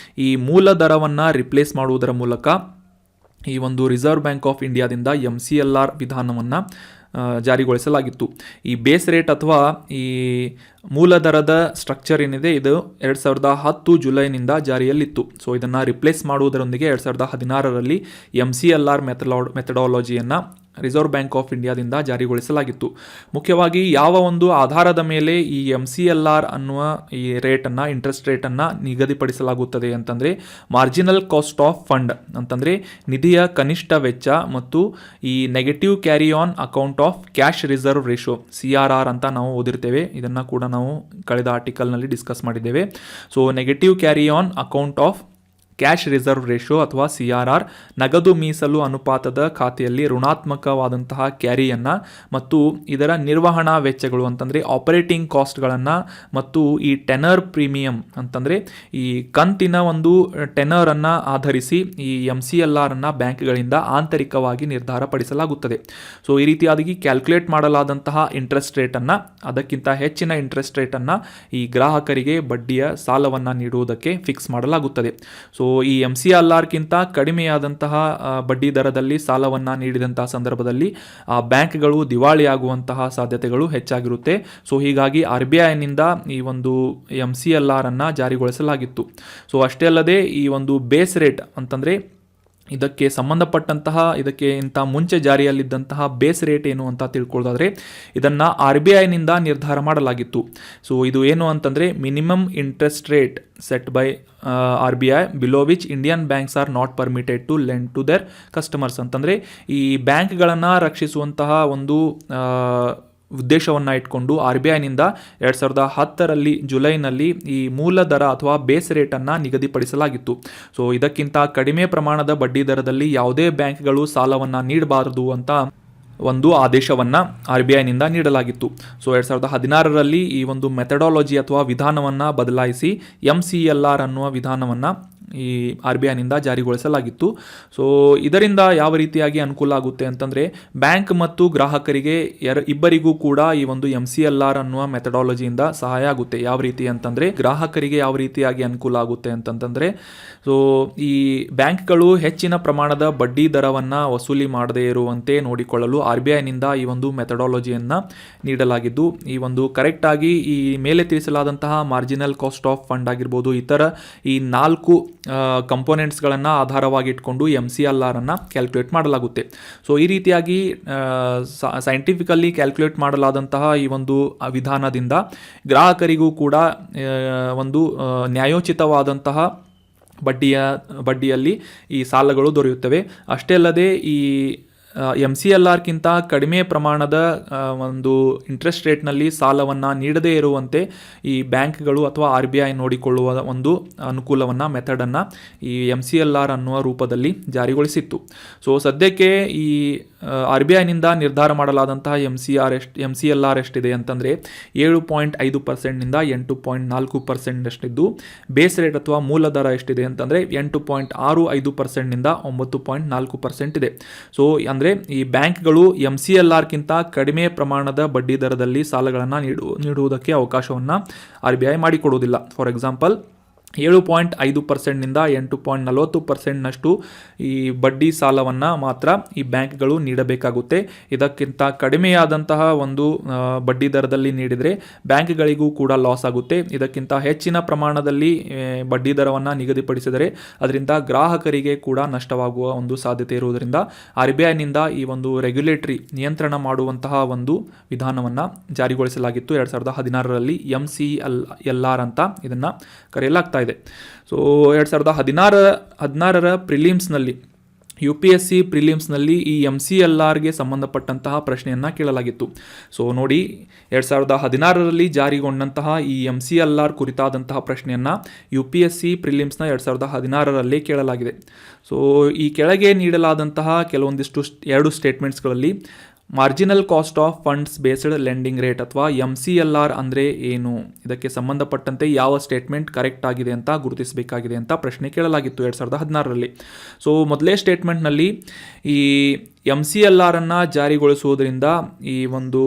ಈ ಮೂಲ ದರವನ್ನು ರಿಪ್ಲೇಸ್ ಮಾಡುವುದರ ಮೂಲಕ ಈ ಒಂದು ರಿಸರ್ವ್ ಬ್ಯಾಂಕ್ ಆಫ್ ಇಂಡಿಯಾದಿಂದ MCLR ವಿಧಾನವನ್ನು ಜಾರಿಗೊಳಿಸಲಾಗಿತ್ತು. ಈ ಬೇಸ್ ರೇಟ್ ಅಥವಾ ಈ ಮೂಲ ದರದ ಸ್ಟ್ರಕ್ಚರ್ ಏನಿದೆ ಇದು 2010 ಜುಲೈನಿಂದ ಜಾರಿಯಲ್ಲಿತ್ತು. ಸೊ ಇದನ್ನು ರಿಪ್ಲೇಸ್ ಮಾಡುವುದರೊಂದಿಗೆ 2016ರಲ್ಲಿ MCLR ಮೆಥಡಾಲಜಿಯನ್ನು ರಿಸರ್ವ್ ಬ್ಯಾಂಕ್ ಆಫ್ ಇಂಡಿಯಾದಿಂದ ಜಾರಿಗೊಳಿಸಲಾಗಿತ್ತು. ಮುಖ್ಯವಾಗಿ ಯಾವ ಒಂದು ಆಧಾರದ ಮೇಲೆ ಈ MCLR ಅನ್ನುವ ಈ ಇಂಟ್ರೆಸ್ಟ್ ರೇಟನ್ನು ನಿಗದಿಪಡಿಸಲಾಗುತ್ತದೆ ಅಂತಂದರೆ ಮಾರ್ಜಿನಲ್ ಕಾಸ್ಟ್ ಆಫ್ ಫಂಡ್ ಅಂತಂದರೆ ನಿಧಿಯ ಕನಿಷ್ಠ ವೆಚ್ಚ ಮತ್ತು ಈ negative carry on account of cash reserve ratio CRR ಅಂತ ನಾವು ಓದಿರ್ತೇವೆ. ಇದನ್ನು ಕೂಡ ನಾವು ಕಳೆದ ಆರ್ಟಿಕಲ್ನಲ್ಲಿ ಡಿಸ್ಕಸ್ ಮಾಡಿದ್ದೇವೆ. So negative carry on account of cash reserve ratio ಅಥವಾ CRR ನಗದು ಮೀಸಲು ಅನುಪಾತದ ಖಾತೆಯಲ್ಲಿ ಋಣಾತ್ಮಕವಾದಂತಹ ಕ್ಯಾರಿಯನ್ನು ಮತ್ತು ಇದರ ನಿರ್ವಹಣಾ ವೆಚ್ಚಗಳು ಅಂತಂದರೆ ಆಪರೇಟಿಂಗ್ ಕಾಸ್ಟ್ಗಳನ್ನು ಮತ್ತು ಈ ಟೆನರ್ ಪ್ರೀಮಿಯಂ ಅಂತಂದರೆ ಈ ಕಂತಿನ ಒಂದು ಟೆನರನ್ನು ಆಧರಿಸಿ ಈ MCLR ಬ್ಯಾಂಕ್ಗಳಿಂದ ಆಂತರಿಕವಾಗಿ ನಿರ್ಧಾರ ಪಡಿಸಲಾಗುತ್ತದೆ. ಸೊ ಈ ರೀತಿಯಾಗಿ ಕ್ಯಾಲ್ಕುಲೇಟ್ ಮಾಡಲಾದಂತಹ ಇಂಟ್ರೆಸ್ಟ್ ರೇಟನ್ನು ಅದಕ್ಕಿಂತ ಹೆಚ್ಚಿನ ಇಂಟ್ರೆಸ್ಟ್ ರೇಟನ್ನು ಈ ಗ್ರಾಹಕರಿಗೆ ಬಡ್ಡಿಯ ಸಾಲವನ್ನು ನೀಡುವುದಕ್ಕೆ ಫಿಕ್ಸ್ ಮಾಡಲಾಗುತ್ತದೆ. ಸೊ ಈ MCLRಗಿಂತ ಕಡಿಮೆಯಾದಂತಹ ಬಡ್ಡಿ ದರದಲ್ಲಿ ಸಾಲವನ್ನು ನೀಡಿದಂತಹ ಸಂದರ್ಭದಲ್ಲಿ ಆ ಬ್ಯಾಂಕ್ಗಳು ದಿವಾಳಿಯಾಗುವಂತಹ ಸಾಧ್ಯತೆಗಳು ಹೆಚ್ಚಾಗಿರುತ್ತೆ. ಸೊ ಹೀಗಾಗಿ RBIನಿಂದ ಈ ಒಂದು MCLR ಜಾರಿಗೊಳಿಸಲಾಗಿತ್ತು. ಸೊ ಅಷ್ಟೇ ಅಲ್ಲದೆ ಈ ಒಂದು ಬೇಸ್ ರೇಟ್ ಅಂತಂದರೆ ಇದಕ್ಕೆ ಸಂಬಂಧಪಟ್ಟಂತಹ ಇದಕ್ಕಿಂತ ಮುಂಚೆ ಜಾರಿಯಲ್ಲಿದ್ದಂತಹ ಬೇಸ್ ರೇಟ್ ಏನು ಅಂತ ತಿಳ್ಕೊಳ್ಳೋದಾದರೆ ಇದನ್ನು RBIನಿಂದ ನಿರ್ಧಾರ ಮಾಡಲಾಗಿತ್ತು. ಸೊ ಇದು ಏನು ಅಂತಂದರೆ minimum interest rate set by RBI below which Indian banks are not permitted to lend to their customers ಅಂತಂದರೆ ಈ ಬ್ಯಾಂಕ್ಗಳನ್ನು ರಕ್ಷಿಸುವಂತಹ ಒಂದು ಉದ್ದೇಶವನ್ನು ಇಟ್ಕೊಂಡು RBIನಿಂದ 2010ರಲ್ಲಿ ಜುಲೈನಲ್ಲಿ ಈ ಮೂಲ ದರ ಅಥವಾ ಬೇಸ್ ರೇಟನ್ನು ನಿಗದಿಪಡಿಸಲಾಗಿತ್ತು. ಸೊ ಇದಕ್ಕಿಂತ ಕಡಿಮೆ ಪ್ರಮಾಣದ ಬಡ್ಡಿ ದರದಲ್ಲಿ ಯಾವುದೇ ಬ್ಯಾಂಕ್ಗಳು ಸಾಲವನ್ನು ನೀಡಬಾರದು ಅಂತ ಒಂದು ಆದೇಶವನ್ನು RBIನಿಂದ ನೀಡಲಾಗಿತ್ತು. ಸೊ 2016ರಲ್ಲಿ ಈ ಒಂದು ಮೆಥಡಾಲಜಿ ಅಥವಾ ವಿಧಾನವನ್ನು ಬದಲಾಯಿಸಿ MCLR ಅನ್ನುವ ವಿಧಾನವನ್ನು ಈ RBIನಿಂದ ಜಾರಿಗೊಳಿಸಲಾಗಿತ್ತು. ಸೊ ಇದರಿಂದ ಯಾವ ರೀತಿಯಾಗಿ ಅನುಕೂಲ ಆಗುತ್ತೆ ಅಂತಂದರೆ, ಬ್ಯಾಂಕ್ ಮತ್ತು ಗ್ರಾಹಕರಿಗೆ ಇಬ್ಬರಿಗೂ ಕೂಡ ಈ ಒಂದು MCLR ಅನ್ನುವ ಮೆಥಡಾಲಜಿಯಿಂದ ಸಹಾಯ ಆಗುತ್ತೆ. ಯಾವ ರೀತಿ ಅಂತಂದರೆ, ಗ್ರಾಹಕರಿಗೆ ಯಾವ ರೀತಿಯಾಗಿ ಅನುಕೂಲ ಆಗುತ್ತೆ ಅಂತಂತಂದರೆ, ಸೊ ಈ ಬ್ಯಾಂಕ್ಗಳು ಹೆಚ್ಚಿನ ಪ್ರಮಾಣದ ಬಡ್ಡಿ ದರವನ್ನು ವಸೂಲಿ ಮಾಡದೇ ಇರುವಂತೆ ನೋಡಿಕೊಳ್ಳಲು RBIನಿಂದ ಈ ಒಂದು ಮೆಥಡಾಲಜಿಯನ್ನು ನೀಡಲಾಗಿದ್ದು, ಈ ಒಂದು ಕರೆಕ್ಟಾಗಿ ಈ ಮೇಲೆ ತಿಳಿಸಲಾದಂತಹ ಮಾರ್ಜಿನಲ್ ಕಾಸ್ಟ್ ಆಫ್ ಫಂಡ್ ಆಗಿರ್ಬೋದು, ಇತರ ಈ 4 ಕಂಪೋನೆಂಟ್ಸ್ಗಳನ್ನು ಆಧಾರವಾಗಿಟ್ಕೊಂಡು MCLR ಅನ್ನು ಕ್ಯಾಲ್ಕುಲೇಟ್ ಮಾಡಲಾಗುತ್ತೆ. ಸೊ ಈ ರೀತಿಯಾಗಿ ಸೈಂಟಿಫಿಕಲಿ ಕ್ಯಾಲ್ಕುಲೇಟ್ ಮಾಡಲಾದಂತಹ ಈ ಒಂದು ವಿಧಾನದಿಂದ ಗ್ರಾಹಕರಿಗೂ ಕೂಡ ಒಂದು ನ್ಯಾಯೋಚಿತವಾದಂತಹ ಬಡ್ಡಿಯಲ್ಲಿ ಈ ಸಾಲಗಳು ದೊರೆಯುತ್ತವೆ. ಅಷ್ಟೇ ಅಲ್ಲದೆ ಈ MCLRಕ್ಕಿಂತ ಕಡಿಮೆ ಪ್ರಮಾಣದ ಒಂದು ಇಂಟ್ರೆಸ್ಟ್ ರೇಟ್ನಲ್ಲಿ ಸಾಲವನ್ನು ನೀಡದೇ ಇರುವಂತೆ ಈ ಬ್ಯಾಂಕ್ಗಳು ಅಥವಾ RBI ನೋಡಿಕೊಳ್ಳುವ ಒಂದು ಅನುಕೂಲವನ್ನು ಮೆಥಡನ್ನು ಈ MCLR ಅನ್ನುವ ರೂಪದಲ್ಲಿ ಜಾರಿಗೊಳಿಸಿತ್ತು. ಸೊ ಸದ್ಯಕ್ಕೆ ಈ RBIನಿಂದ ನಿರ್ಧಾರ ಮಾಡಲಾದಂತಹ MCLR ಎಷ್ಟಿದೆ ಅಂತಂದರೆ 7.5%ನಿಂದ 8.4% ಎಷ್ಟಿದ್ದು, ಬೇಸ್ ರೇಟ್ ಅಥವಾ ಮೂಲ ದರ ಎಷ್ಟಿದೆ ಅಂತಂದರೆ 8.65%ನಿಂದ 9.4% ಇದೆ. ಸೊ ಅಂದರೆ ಈ ಬ್ಯಾಂಕ್ಗಳು MCLRಕ್ಕಿಂತ ಕಡಿಮೆ ಪ್ರಮಾಣದ ಬಡ್ಡಿ ದರದಲ್ಲಿ ಸಾಲಗಳನ್ನು ನೀಡುವುದಕ್ಕೆ ಅವಕಾಶವನ್ನು RBI ಮಾಡಿಕೊಡುವುದಿಲ್ಲ. ಫಾರ್ ಎಕ್ಸಾಂಪಲ್ 7.5%ನಿಂದ 8.40%ನಷ್ಟು ಈ ಬಡ್ಡಿ ಸಾಲವನ್ನು ಮಾತ್ರ ಈ ಬ್ಯಾಂಕ್ಗಳು ನೀಡಬೇಕಾಗುತ್ತೆ. ಇದಕ್ಕಿಂತ ಕಡಿಮೆಯಾದಂತಹ ಒಂದು ಬಡ್ಡಿ ದರದಲ್ಲಿ ನೀಡಿದರೆ ಬ್ಯಾಂಕ್ಗಳಿಗೂ ಕೂಡ ಲಾಸ್ ಆಗುತ್ತೆ. ಇದಕ್ಕಿಂತ ಹೆಚ್ಚಿನ ಪ್ರಮಾಣದಲ್ಲಿ ಬಡ್ಡಿ ದರವನ್ನು ನಿಗದಿಪಡಿಸಿದರೆ ಅದರಿಂದ ಗ್ರಾಹಕರಿಗೆ ಕೂಡ ನಷ್ಟವಾಗುವ ಒಂದು ಸಾಧ್ಯತೆ ಇರುವುದರಿಂದ RBIನಿಂದ ಈ ಒಂದು ರೆಗ್ಯುಲೇಟರಿ ನಿಯಂತ್ರಣ ಮಾಡುವಂತಹ ಒಂದು ವಿಧಾನವನ್ನು ಜಾರಿಗೊಳಿಸಲಾಗಿತ್ತು 2016ರಲ್ಲಿ. MCLR ಅಂತ ಇದನ್ನು ಕರೆಯಲಾಗ್ತಾ ಇದೆ. ಸೊ 2016ರ ಪ್ರಿಲಿಮ್ಸ್ನಲ್ಲಿ UPSC ಪ್ರಿಲಿಮ್ಸ್ನಲ್ಲಿ ಈ MCLRಗೆ ಸಂಬಂಧಪಟ್ಟಂತಹ ಪ್ರಶ್ನೆಯನ್ನು ಕೇಳಲಾಗಿತ್ತು. ಸೊ ನೋಡಿ, 2016ರಲ್ಲಿ ಜಾರಿಗೊಂಡಂತಹ ಈ MCLR ಕುರಿತಾದಂತಹ ಪ್ರಶ್ನೆಯನ್ನು UPSC ಪ್ರಿಲಿಮ್ಸ್ನ 2016ರಲ್ಲಿ ಕೇಳಲಾಗಿದೆ. ಸೊ ಈ ಕೆಳಗೆ ನೀಡಲಾದಂತಹ ಕೆಲವೊಂದಿಷ್ಟು 2 ಸ್ಟೇಟ್ಮೆಂಟ್ಸ್ಗಳಲ್ಲಿ marginal cost of funds based lending rate ಅಥವಾ MCLR ಅಂದರೆ ಏನು, ಇದಕ್ಕೆ ಸಂಬಂಧಪಟ್ಟಂತೆ ಯಾವ ಸ್ಟೇಟ್ಮೆಂಟ್ ಕರೆಕ್ಟ್ ಆಗಿದೆ ಅಂತ ಗುರುತಿಸಬೇಕಾಗಿದೆ ಅಂತ ಪ್ರಶ್ನೆ ಕೇಳಲಾಗಿತ್ತು 2016ರಲ್ಲಿ. ಸೊ ಮೊದಲೇ ಸ್ಟೇಟ್ಮೆಂಟ್ನಲ್ಲಿ ಈ MCLR ಅನ್ನು ಜಾರಿಗೊಳಿಸುವುದರಿಂದ ಈ ಒಂದು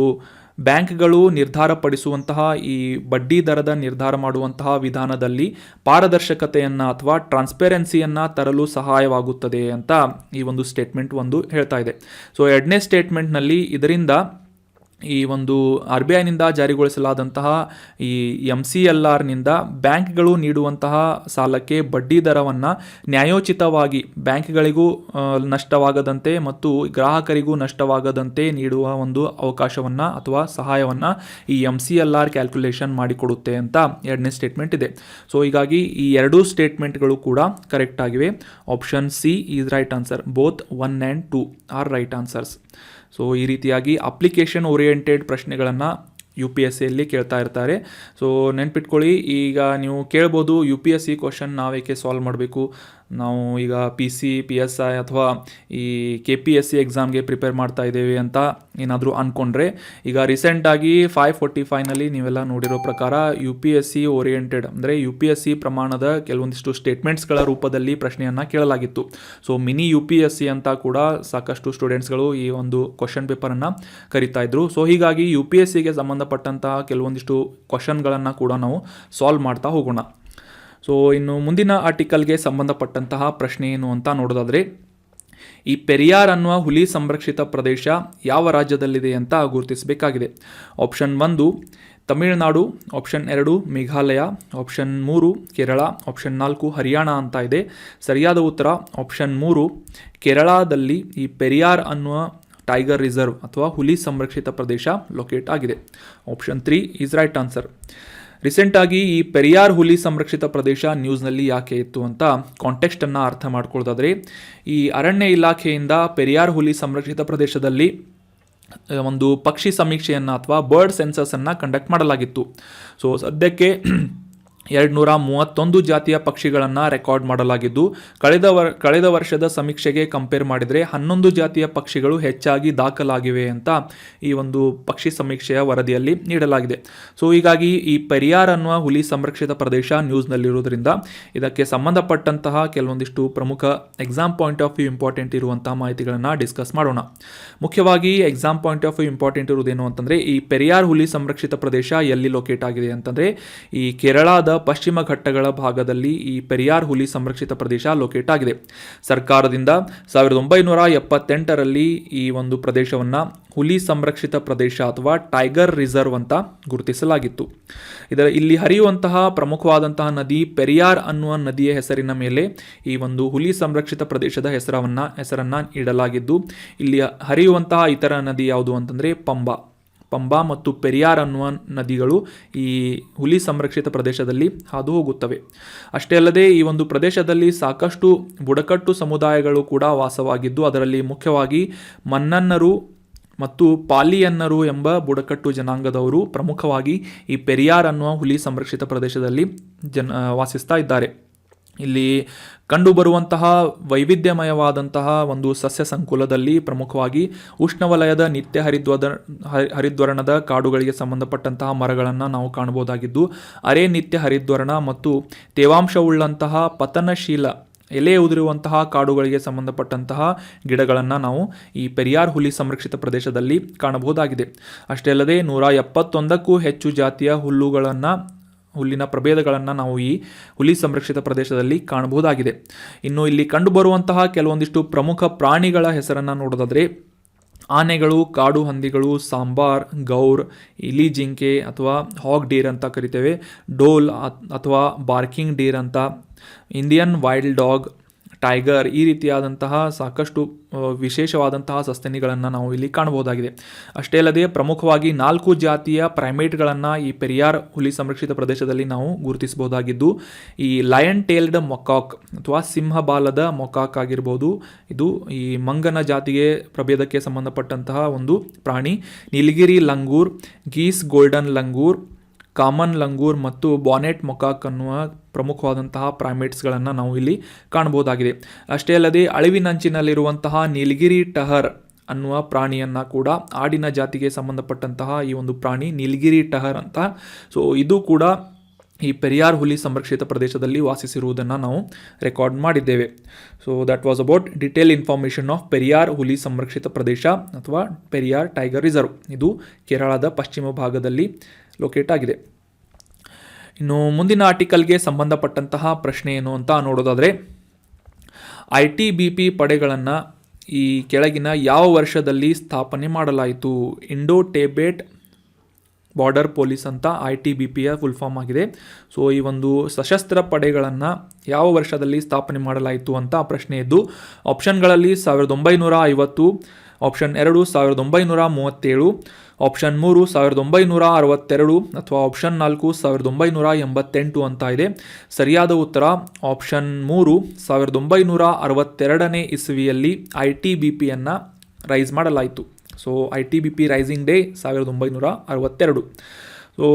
ಬ್ಯಾಂಕ್ಗಳು ನಿರ್ಧಾರಪಡಿಸುವಂತಹ ಈ ಬಡ್ಡಿ ದರದ ನಿರ್ಧಾರ ಮಾಡುವಂತಹ ವಿಧಾನದಲ್ಲಿ ಪಾರದರ್ಶಕತೆಯನ್ನು ಅಥವಾ ಟ್ರಾನ್ಸ್ಪೆರೆನ್ಸಿಯನ್ನು ತರಲು ಸಹಾಯವಾಗುತ್ತದೆ ಅಂತ ಈ ಒಂದು ಸ್ಟೇಟ್ಮೆಂಟ್ ಒಂದು ಹೇಳ್ತಾ ಇದೆ. ಸೊ 2ನೇ ಸ್ಟೇಟ್ಮೆಂಟ್ನಲ್ಲಿ ಇದರಿಂದ ಈ ಒಂದು RBIನಿಂದ ಜಾರಿಗೊಳಿಸಲಾದಂತಹ ಈ MCLRನಿಂದ ಬ್ಯಾಂಕ್ಗಳು ನೀಡುವಂತಹ ಸಾಲಕ್ಕೆ ಬಡ್ಡಿ ದರವನ್ನು ನ್ಯಾಯೋಚಿತವಾಗಿ ಬ್ಯಾಂಕ್ಗಳಿಗೂ ನಷ್ಟವಾಗದಂತೆ ಮತ್ತು ಗ್ರಾಹಕರಿಗೂ ನಷ್ಟವಾಗದಂತೆ ನೀಡುವ ಒಂದು ಅವಕಾಶವನ್ನು ಅಥವಾ ಸಹಾಯವನ್ನು ಈ MCLR ಕ್ಯಾಲ್ಕುಲೇಷನ್ ಮಾಡಿಕೊಡುತ್ತೆ ಅಂತ 2ನೇ ಸ್ಟೇಟ್ಮೆಂಟ್ ಇದೆ. ಸೊ ಹೀಗಾಗಿ ಈ 2 ಸ್ಟೇಟ್ಮೆಂಟ್ಗಳು ಕೂಡ ಕರೆಕ್ಟ್ ಆಗಿವೆ. Option C is right answer. Both 1 and 2 are right answers. So ಈ ರೀತಿಯಾಗಿ ಅಪ್ಲಿಕೇಶನ್ ಓರಿಯೆಂಟೆಡ್ ಪ್ರಶ್ನೆಗಳನ್ನು UPSCಯಲ್ಲಿ ಕೇಳ್ತಾ ಇರ್ತಾರೆ. ಸೊ ನೆನ್ಪಿಟ್ಕೊಳ್ಳಿ, ಈಗ ನೀವು ಕೇಳ್ಬೋದು UPSC ಕ್ವಶನ್ ನಾವೇಕೆ ಸಾಲ್ವ್ ಮಾಡಬೇಕು, ನಾವು ಈಗ PC, PSI ಅಥವಾ ಈ KPSC ಎಕ್ಸಾಮ್ಗೆ ಪ್ರಿಪೇರ್ ಮಾಡ್ತಾ ಇದ್ದೇವೆ ಅಂತ ಏನಾದರೂ ಅಂದ್ಕೊಂಡ್ರೆ, ಈಗ ರೀಸೆಂಟಾಗಿ 545ನಲ್ಲಿ ನೀವೆಲ್ಲ ನೋಡಿರೋ ಪ್ರಕಾರ UPSC ಓರಿಯೆಂಟೆಡ್ ಅಂದರೆ UPSC ಪ್ರಮಾಣದ ಕೆಲವೊಂದಿಷ್ಟು ಸ್ಟೇಟ್ಮೆಂಟ್ಸ್ಗಳ ರೂಪದಲ್ಲಿ ಪ್ರಶ್ನೆಯನ್ನು ಕೇಳಲಾಗಿತ್ತು. ಸೊ ಮಿನಿ UPSC ಅಂತ ಕೂಡ ಸಾಕಷ್ಟು ಸ್ಟೂಡೆಂಟ್ಸ್ಗಳು ಈ ಒಂದು ಕ್ವಶನ್ ಪೇಪರನ್ನು ಕರಿತಾ ಇದ್ರು. ಸೊ ಹೀಗಾಗಿ UPSCಗೆ ಸಂಬಂಧಪಟ್ಟಂತಹ ಕೆಲವೊಂದಿಷ್ಟು ಕ್ವಶನ್ಗಳನ್ನು ಕೂಡ ನಾವು ಸಾಲ್ವ್ ಮಾಡ್ತಾ ಹೋಗೋಣ. ಸೊ ಇನ್ನು ಮುಂದಿನ ಆರ್ಟಿಕಲ್ಗೆ ಸಂಬಂಧಪಟ್ಟಂತಹ ಪ್ರಶ್ನೆ ಏನು ಅಂತ ನೋಡೋದಾದರೆ, ಈ ಪೆರಿಯಾರ್ ಅನ್ನುವ ಹುಲಿ ಸಂರಕ್ಷಿತ ಪ್ರದೇಶ ಯಾವ ರಾಜ್ಯದಲ್ಲಿದೆ ಅಂತ ಗುರುತಿಸಬೇಕಾಗಿದೆ. Option 1 Tamil Nadu, option 2 Meghalaya, option 3 Kerala, option 4 Haryana ಅಂತ ಇದೆ. ಸರಿಯಾದ ಉತ್ತರ ಆಪ್ಷನ್ 3 ಕೇರಳದಲ್ಲಿ ಈ ಪೆರಿಯಾರ್ ಅನ್ನುವ ಟೈಗರ್ ರಿಸರ್ವ್ ಅಥವಾ ಹುಲಿ ಸಂರಕ್ಷಿತ ಪ್ರದೇಶ ಲೊಕೇಟ್ ಆಗಿದೆ. Option 3 is right answer. ರೀಸೆಂಟಾಗಿ ಈ ಪೆರಿಯಾರ್ ಹುಲಿ ಸಂರಕ್ಷಿತ ಪ್ರದೇಶ ನ್ಯೂಸ್ನಲ್ಲಿ ಯಾಕೆ ಇತ್ತು ಅಂತ ಕಾಂಟೆಕ್ಸ್ಟನ್ನು ಅರ್ಥ ಮಾಡ್ಕೊಳ್ಳೋದಾದರೆ, ಈ ಅರಣ್ಯ ಇಲಾಖೆಯಿಂದ ಪೆರಿಯಾರ್ ಹುಲಿ ಸಂರಕ್ಷಿತ ಪ್ರದೇಶದಲ್ಲಿ ಒಂದು ಪಕ್ಷಿ ಸಮೀಕ್ಷೆಯನ್ನು ಅಥವಾ ಬರ್ಡ್ ಸೆನ್ಸಸನ್ನು ಕಂಡಕ್ಟ್ ಮಾಡಲಾಗಿತ್ತು. ಸೊ ಸದ್ಯಕ್ಕೆ 231 ಜಾತಿಯ ಪಕ್ಷಿಗಳನ್ನು ರೆಕಾರ್ಡ್ ಮಾಡಲಾಗಿದ್ದು ಕಳೆದ ವರ್ಷದ ಸಮೀಕ್ಷೆಗೆ ಕಂಪೇರ್ ಮಾಡಿದರೆ 11 ಜಾತಿಯ ಪಕ್ಷಿಗಳು ಹೆಚ್ಚಾಗಿ ದಾಖಲಾಗಿವೆ ಅಂತ ಈ ಒಂದು ಪಕ್ಷಿ ಸಮೀಕ್ಷೆಯ ವರದಿಯಲ್ಲಿ ನೀಡಲಾಗಿದೆ. ಸೊ ಹೀಗಾಗಿ ಈ ಪೆರಿಯಾರ್ ಅನ್ನುವ ಹುಲಿ ಸಂರಕ್ಷಿತ ಪ್ರದೇಶ ನ್ಯೂಸ್ನಲ್ಲಿರುವುದರಿಂದ ಇದಕ್ಕೆ ಸಂಬಂಧಪಟ್ಟಂತಹ ಕೆಲವೊಂದಿಷ್ಟು ಪ್ರಮುಖ exam point of view important ಇರುವಂತಹ ಮಾಹಿತಿಗಳನ್ನು ಡಿಸ್ಕಸ್ ಮಾಡೋಣ. ಮುಖ್ಯವಾಗಿ exam point of view important ಇರುವುದೇನು ಅಂತಂದರೆ, ಈ ಪೆರಿಯಾರ್ ಹುಲಿ ಸಂರಕ್ಷಿತ ಪ್ರದೇಶ ಎಲ್ಲಿ ಲೊಕೇಟ್ ಆಗಿದೆ ಅಂತಂದರೆ ಈ ಕೇರಳದ ಪಶ್ಚಿಮ ಘಟ್ಟಗಳ ಭಾಗದಲ್ಲಿ ಈ ಪೆರಿಯಾರ್ ಹುಲಿ ಸಂರಕ್ಷಿತ ಪ್ರದೇಶ ಲೊಕೇಟ್ ಆಗಿದೆ. ಸರ್ಕಾರದಿಂದ 1978ರಲ್ಲಿ ಈ ಒಂದು ಪ್ರದೇಶವನ್ನು ಹುಲಿ ಸಂರಕ್ಷಿತ ಪ್ರದೇಶ ಅಥವಾ ಟೈಗರ್ ರಿಸರ್ವ್ ಅಂತ ಗುರುತಿಸಲಾಗಿತ್ತು. ಇಲ್ಲಿ ಹರಿಯುವಂತಹ ಪ್ರಮುಖವಾದಂತಹ ನದಿ ಪೆರಿಯಾರ್ ಅನ್ನುವ ನದಿಯ ಹೆಸರಿನ ಮೇಲೆ ಈ ಒಂದು ಹುಲಿ ಸಂರಕ್ಷಿತ ಪ್ರದೇಶದ ಹೆಸರನ್ನ ಇಡಲಾಗಿದ್ದು, ಇಲ್ಲಿ ಹರಿಯುವಂತಹ ಇತರ ನದಿ ಯಾವುದು ಅಂತಂದರೆ ಪಂಬಾ ಮತ್ತು ಪೆರಿಯಾರ್ ಅನ್ನುವ ನದಿಗಳು ಈ ಹುಲಿ ಸಂರಕ್ಷಿತ ಪ್ರದೇಶದಲ್ಲಿ ಹಾದು ಹೋಗುತ್ತವೆ. ಅಷ್ಟೇ ಅಲ್ಲದೆ ಈ ಒಂದು ಪ್ರದೇಶದಲ್ಲಿ ಸಾಕಷ್ಟು ಬುಡಕಟ್ಟು ಸಮುದಾಯಗಳು ಕೂಡ ವಾಸವಾಗಿದ್ದು, ಅದರಲ್ಲಿ ಮುಖ್ಯವಾಗಿ ಮನ್ನನ್ನರು ಮತ್ತು ಪಾಲಿಯನ್ನರು ಎಂಬ ಬುಡಕಟ್ಟು ಜನಾಂಗದವರು ಪ್ರಮುಖವಾಗಿ ಈ ಪೆರಿಯಾರ್ ಅನ್ನುವ ಹುಲಿ ಸಂರಕ್ಷಿತ ಪ್ರದೇಶದಲ್ಲಿ ವಾಸಿಸ್ತಾ ಇದ್ದಾರೆ. ಇಲ್ಲಿ ಕಂಡುಬರುವಂತಹ ವೈವಿಧ್ಯಮಯವಾದಂತಹ ಒಂದು ಸಸ್ಯ ಸಂಕುಲದಲ್ಲಿ ಪ್ರಮುಖವಾಗಿ ಉಷ್ಣವಲಯದ ನಿತ್ಯ ಹರಿದ್ವರ್ಣದ ಕಾಡುಗಳಿಗೆ ಸಂಬಂಧಪಟ್ಟಂತಹ ಮರಗಳನ್ನು ನಾವು ಕಾಣಬಹುದಾಗಿದ್ದು, ಅರೆ ನಿತ್ಯ ಹರಿದ್ವರ್ಣ ಮತ್ತು ತೇವಾಂಶವುಳ್ಳಂತಹ ಪತನಶೀಲ ಎಲೆ ಉದುರುವಂತಹ ಕಾಡುಗಳಿಗೆ ಸಂಬಂಧಪಟ್ಟಂತಹ ಗಿಡಗಳನ್ನು ನಾವು ಈ ಪೆರಿಯಾರ್ ಹುಲಿ ಸಂರಕ್ಷಿತ ಪ್ರದೇಶದಲ್ಲಿ ಕಾಣಬಹುದಾಗಿದೆ. ಅಷ್ಟೇ ಅಲ್ಲದೆ 171ಕ್ಕೂ ಹೆಚ್ಚು ಜಾತಿಯ ಹುಲ್ಲಿನ ಪ್ರಭೇದಗಳನ್ನು ನಾವು ಈ ಹುಲಿ ಸಂರಕ್ಷಿತ ಪ್ರದೇಶದಲ್ಲಿ ಕಾಣಬಹುದಾಗಿದೆ. ಇನ್ನು ಇಲ್ಲಿ ಕಂಡುಬರುವಂತಹ ಕೆಲವೊಂದಿಷ್ಟು ಪ್ರಮುಖ ಪ್ರಾಣಿಗಳ ಹೆಸರನ್ನು ನೋಡೋದಾದರೆ, ಆನೆಗಳು, ಕಾಡು ಹಂದಿಗಳು, ಸಾಂಬಾರ್, ಗೌರ್, ಇಲಿ ಜಿಂಕೆ ಅಥವಾ ಹಾಗ್ ಡೀರ್ ಅಂತ ಕರಿತೇವೆ, ಡೋಲ್ ಅಥವಾ ಬಾರ್ಕಿಂಗ್ ಡೀರ್ ಅಂತ, ಇಂಡಿಯನ್ ವೈಲ್ಡ್ ಡಾಗ್, ಟೈಗರ್, ಈ ರೀತಿಯಾದಂತಹ ಸಾಕಷ್ಟು ವಿಶೇಷವಾದಂತಹ ಸಸ್ತನಿಗಳನ್ನು ನಾವು ಇಲ್ಲಿ ಕಾಣಬಹುದಾಗಿದೆ. ಅಷ್ಟೇ ಅಲ್ಲದೆ ಪ್ರಮುಖವಾಗಿ 4 ಜಾತಿಯ ಪ್ರೈಮೇಟ್ಗಳನ್ನು ಈ ಪೆರಿಯಾರ್ ಹುಲಿ ಸಂರಕ್ಷಿತ ಪ್ರದೇಶದಲ್ಲಿ ನಾವು ಗುರುತಿಸಬಹುದಾಗಿದ್ದು, ಈ ಲಯನ್ ಟೇಲ್ಡ್ ಮೊಕಾಕ್ ಅಥವಾ ಸಿಂಹಬಾಲದ ಮೊಕಾಕ್ ಆಗಿರ್ಬೋದು, ಇದು ಈ ಮಂಗನ ಜಾತಿಗೆ ಪ್ರಭೇದಕ್ಕೆ ಸಂಬಂಧಪಟ್ಟಂತಹ ಒಂದು ಪ್ರಾಣಿ. ನೀಲಗಿರಿ ಲಂಗೂರ್, ಗೀಸ್ ಗೋಲ್ಡನ್ ಲಂಗೂರ್, ಕಾಮನ್ ಲಂಗೂರ್ ಮತ್ತು ಬಾನೆಟ್ ಮೊಕಾಕ್ ಅನ್ನುವ ಪ್ರಮುಖವಾದಂತಹ ಪ್ರೈಮೇಟ್ಸ್ಗಳನ್ನು ನಾವು ಇಲ್ಲಿ ಕಾಣಬಹುದಾಗಿದೆ. ಅಷ್ಟೇ ಅಲ್ಲದೆ ಅಳಿವಿನಂಚಿನಲ್ಲಿರುವಂತಹ ನೀಲಗಿರಿ ಟಹರ್ ಅನ್ನುವ ಪ್ರಾಣಿಯನ್ನು ಕೂಡ, ಆಡಿನ ಜಾತಿಗೆ ಸಂಬಂಧಪಟ್ಟಂತಹ ಈ ಒಂದು ಪ್ರಾಣಿ ನೀಲಗಿರಿ ಟಹರ್ ಅಂತ, ಸೊ ಇದು ಕೂಡ ಈ ಪೆರಿಯಾರ್ ಹುಲಿ ಸಂರಕ್ಷಿತ ಪ್ರದೇಶದಲ್ಲಿ ವಾಸಿಸಿರುವುದನ್ನು ನಾವು ರೆಕಾರ್ಡ್ ಮಾಡಿದ್ದೇವೆ. So that was about detail information of Periyar ಹುಲಿ ಸಂರಕ್ಷಿತ ಪ್ರದೇಶ ಅಥವಾ ಪೆರಿಯಾರ್ ಟೈಗರ್ ರಿಸರ್ವ್. ಇದು ಕೇರಳದ ಪಶ್ಚಿಮ ಭಾಗದಲ್ಲಿ ಲೊಕೇಟ್ ಆಗಿದೆ. ಇನ್ನು ಮುಂದಿನ ಆರ್ಟಿಕಲ್ಗೆ ಸಂಬಂಧಪಟ್ಟಂತಹ ಪ್ರಶ್ನೆ ಏನು ಅಂತ ನೋಡೋದಾದರೆ, ITBP ಪಡೆಗಳನ್ನು ಈ ಕೆಳಗಿನ ಯಾವ ವರ್ಷದಲ್ಲಿ ಸ್ಥಾಪನೆ ಮಾಡಲಾಯಿತು? ಇಂಡೋ ಟಿಬೆಟ್ ಬಾರ್ಡರ್ ಪೊಲೀಸ್ ಅಂತ ITBPಯ ಫುಲ್ ಫಾರ್ಮ್ ಆಗಿದೆ. ಸೊ ಈ ಒಂದು ಸಶಸ್ತ್ರ ಪಡೆಗಳನ್ನು ಯಾವ ವರ್ಷದಲ್ಲಿ ಸ್ಥಾಪನೆ ಮಾಡಲಾಯಿತು ಅಂತ ಪ್ರಶ್ನೆ ಇದ್ದು, ಆಪ್ಷನ್ಗಳಲ್ಲಿ 1950, ಆಪ್ಷನ್ 2 1937, ಆಪ್ಷನ್ 3 1962 ಅಥವಾ ಆಪ್ಷನ್ 4 1988 ಅಂತ ಇದೆ. ಸರಿಯಾದ ಉತ್ತರ ಆಪ್ಷನ್ 3 1962ನೇ ಇಸ್ವಿಯಲ್ಲಿ ITBPಯನ್ನು ರೈಸ್ ಮಾಡಲಾಯಿತು. So ITBP raising day 1962. So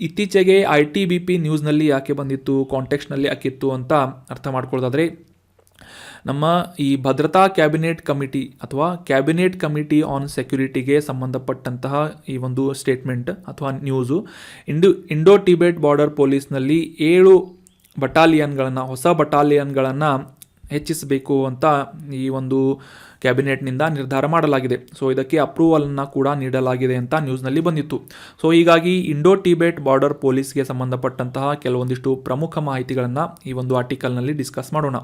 ಇತ್ತೀಚೆಗೆ ITBP ನ್ಯೂಸ್ನಲ್ಲಿ ಯಾಕೆ ಬಂದಿತ್ತು, ಕಾಂಟೆಕ್ಸ್ಟ್ನಲ್ಲಿ ಯಾಕಿತ್ತು ಅಂತ ಅರ್ಥ ಮಾಡ್ಕೊಳ್ಳೋದಾದರೆ, ನಮ್ಮ ಈ ಭದ್ರತಾ ಕ್ಯಾಬಿನೆಟ್ ಕಮಿಟಿ ಅಥವಾ ಕ್ಯಾಬಿನೆಟ್ ಕಮಿಟಿ ಆನ್ ಸೆಕ್ಯುರಿಟಿಗೆ ಸಂಬಂಧಪಟ್ಟಂತಹ ಈ ಒಂದು ಸ್ಟೇಟ್ಮೆಂಟ್ ಅಥವಾ ನ್ಯೂಸು, ಇಂಡೋ ಟಿಬೆಟ್ ಬಾರ್ಡರ್ ಪೊಲೀಸ್ನಲ್ಲಿ 7 ಬಟಾಲಿಯನ್ಗಳನ್ನು, ಹೊಸ ಬಟಾಲಿಯನ್ಗಳನ್ನು ಹೆಚ್ಚಿಸಬೇಕು ಅಂತ ಈ ಒಂದು ಕ್ಯಾಬಿನೆಟ್ನಿಂದ ನಿರ್ಧಾರ ಮಾಡಲಾಗಿದೆ. ಸೊ ಇದಕ್ಕೆ ಅಪ್ರೂವಲನ್ನು ಕೂಡ ನೀಡಲಾಗಿದೆ ಅಂತ ನ್ಯೂಸ್ನಲ್ಲಿ ಬಂದಿತ್ತು. ಸೊ ಹೀಗಾಗಿ ಇಂಡೋ ಟಿಬೆಟ್ ಬಾರ್ಡರ್ ಪೊಲೀಸ್ಗೆ ಸಂಬಂಧಪಟ್ಟಂತಹ ಕೆಲವೊಂದಿಷ್ಟು ಪ್ರಮುಖ ಮಾಹಿತಿಗಳನ್ನು ಈ ಒಂದು ಆರ್ಟಿಕಲ್ನಲ್ಲಿ ಡಿಸ್ಕಸ್ ಮಾಡೋಣ.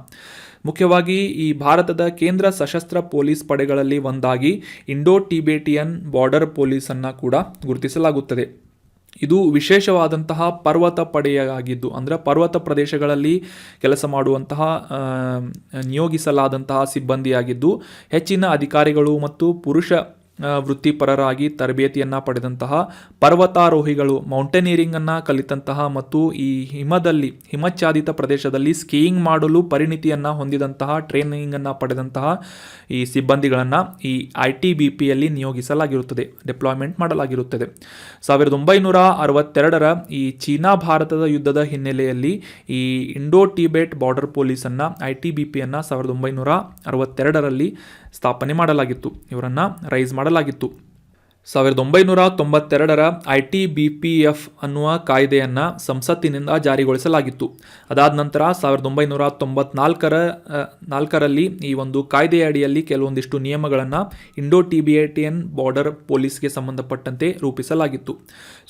ಮುಖ್ಯವಾಗಿ ಈ ಭಾರತದ ಕೇಂದ್ರ ಸಶಸ್ತ್ರ ಪೊಲೀಸ್ ಪಡೆಗಳಲ್ಲಿ ಒಂದಾಗಿ ಇಂಡೋ ಟಿಬೇಟಿಯನ್ ಬಾರ್ಡರ್ ಪೊಲೀಸನ್ನು ಕೂಡ ಗುರುತಿಸಲಾಗುತ್ತದೆ. ಇದು ವಿಶೇಷವಾದಂತಹ ಪರ್ವತ ಪಡೆಯಾಗಿದ್ದು, ಅಂದರೆ ಪರ್ವತ ಪ್ರದೇಶಗಳಲ್ಲಿ ಕೆಲಸ ಮಾಡುವಂತಹ ನಿಯೋಗಿಸಲಾದಂತಹ ಸಿಬ್ಬಂದಿಯಾಗಿದ್ದು, ಹೆಚ್ಚಿನ ಅಧಿಕಾರಿಗಳು ಮತ್ತು ಪುರುಷ ವೃತ್ತಿಪರರಾಗಿ ತರಬೇತಿಯನ್ನು ಪಡೆದಂತಹ ಪರ್ವತಾರೋಹಿಗಳು, ಮೌಂಟೇನಿಯರಿಂಗನ್ನು ಕಲಿತಂತಹ ಮತ್ತು ಈ ಹಿಮಚ್ಛಾದಿತ ಪ್ರದೇಶದಲ್ಲಿ ಸ್ಕೀಯಿಂಗ್ ಮಾಡಲು ಪರಿಣಿತಿಯನ್ನು ಹೊಂದಿದಂತಹ ಟ್ರೈನಿಂಗನ್ನು ಪಡೆದಂತಹ ಈ ಸಿಬ್ಬಂದಿಗಳನ್ನು ಈ ITBPಯಲ್ಲಿ ನಿಯೋಗಿಸಲಾಗಿರುತ್ತದೆ, ಡಿಪ್ಲಾಯ್ಮೆಂಟ್ ಮಾಡಲಾಗಿರುತ್ತದೆ. 1962ರ ಈ ಚೀನಾ ಭಾರತದ ಯುದ್ಧದ ಹಿನ್ನೆಲೆಯಲ್ಲಿ ಈ ಇಂಡೋ ಟಿಬೆಟ್ ಬಾರ್ಡರ್ ಪೊಲೀಸನ್ನು ITBPಯನ್ನು 1962ರಲ್ಲಿ ಸ್ಥಾಪನೆ ಮಾಡಲಾಗಿತ್ತು, ಇವರನ್ನು ರೈಸ್ ಮಾಡಲಾಗಿತ್ತು. 1992ರ ITBPF ಅನ್ನುವ ಕಾಯ್ದೆಯನ್ನು ಸಂಸತ್ತಿನಿಂದ ಜಾರಿಗೊಳಿಸಲಾಗಿತ್ತು. ಅದಾದ ನಂತರ 1994ರಲ್ಲಿ ಈ ಒಂದು ಕಾಯ್ದೆಯ ಅಡಿಯಲ್ಲಿ ಕೆಲವೊಂದಿಷ್ಟು ನಿಯಮಗಳನ್ನು ಇಂಡೋ ಟಿಬೇಟಿಯನ್ ಬಾರ್ಡರ್ ಪೊಲೀಸ್ಗೆ ಸಂಬಂಧಪಟ್ಟಂತೆ ರೂಪಿಸಲಾಗಿತ್ತು.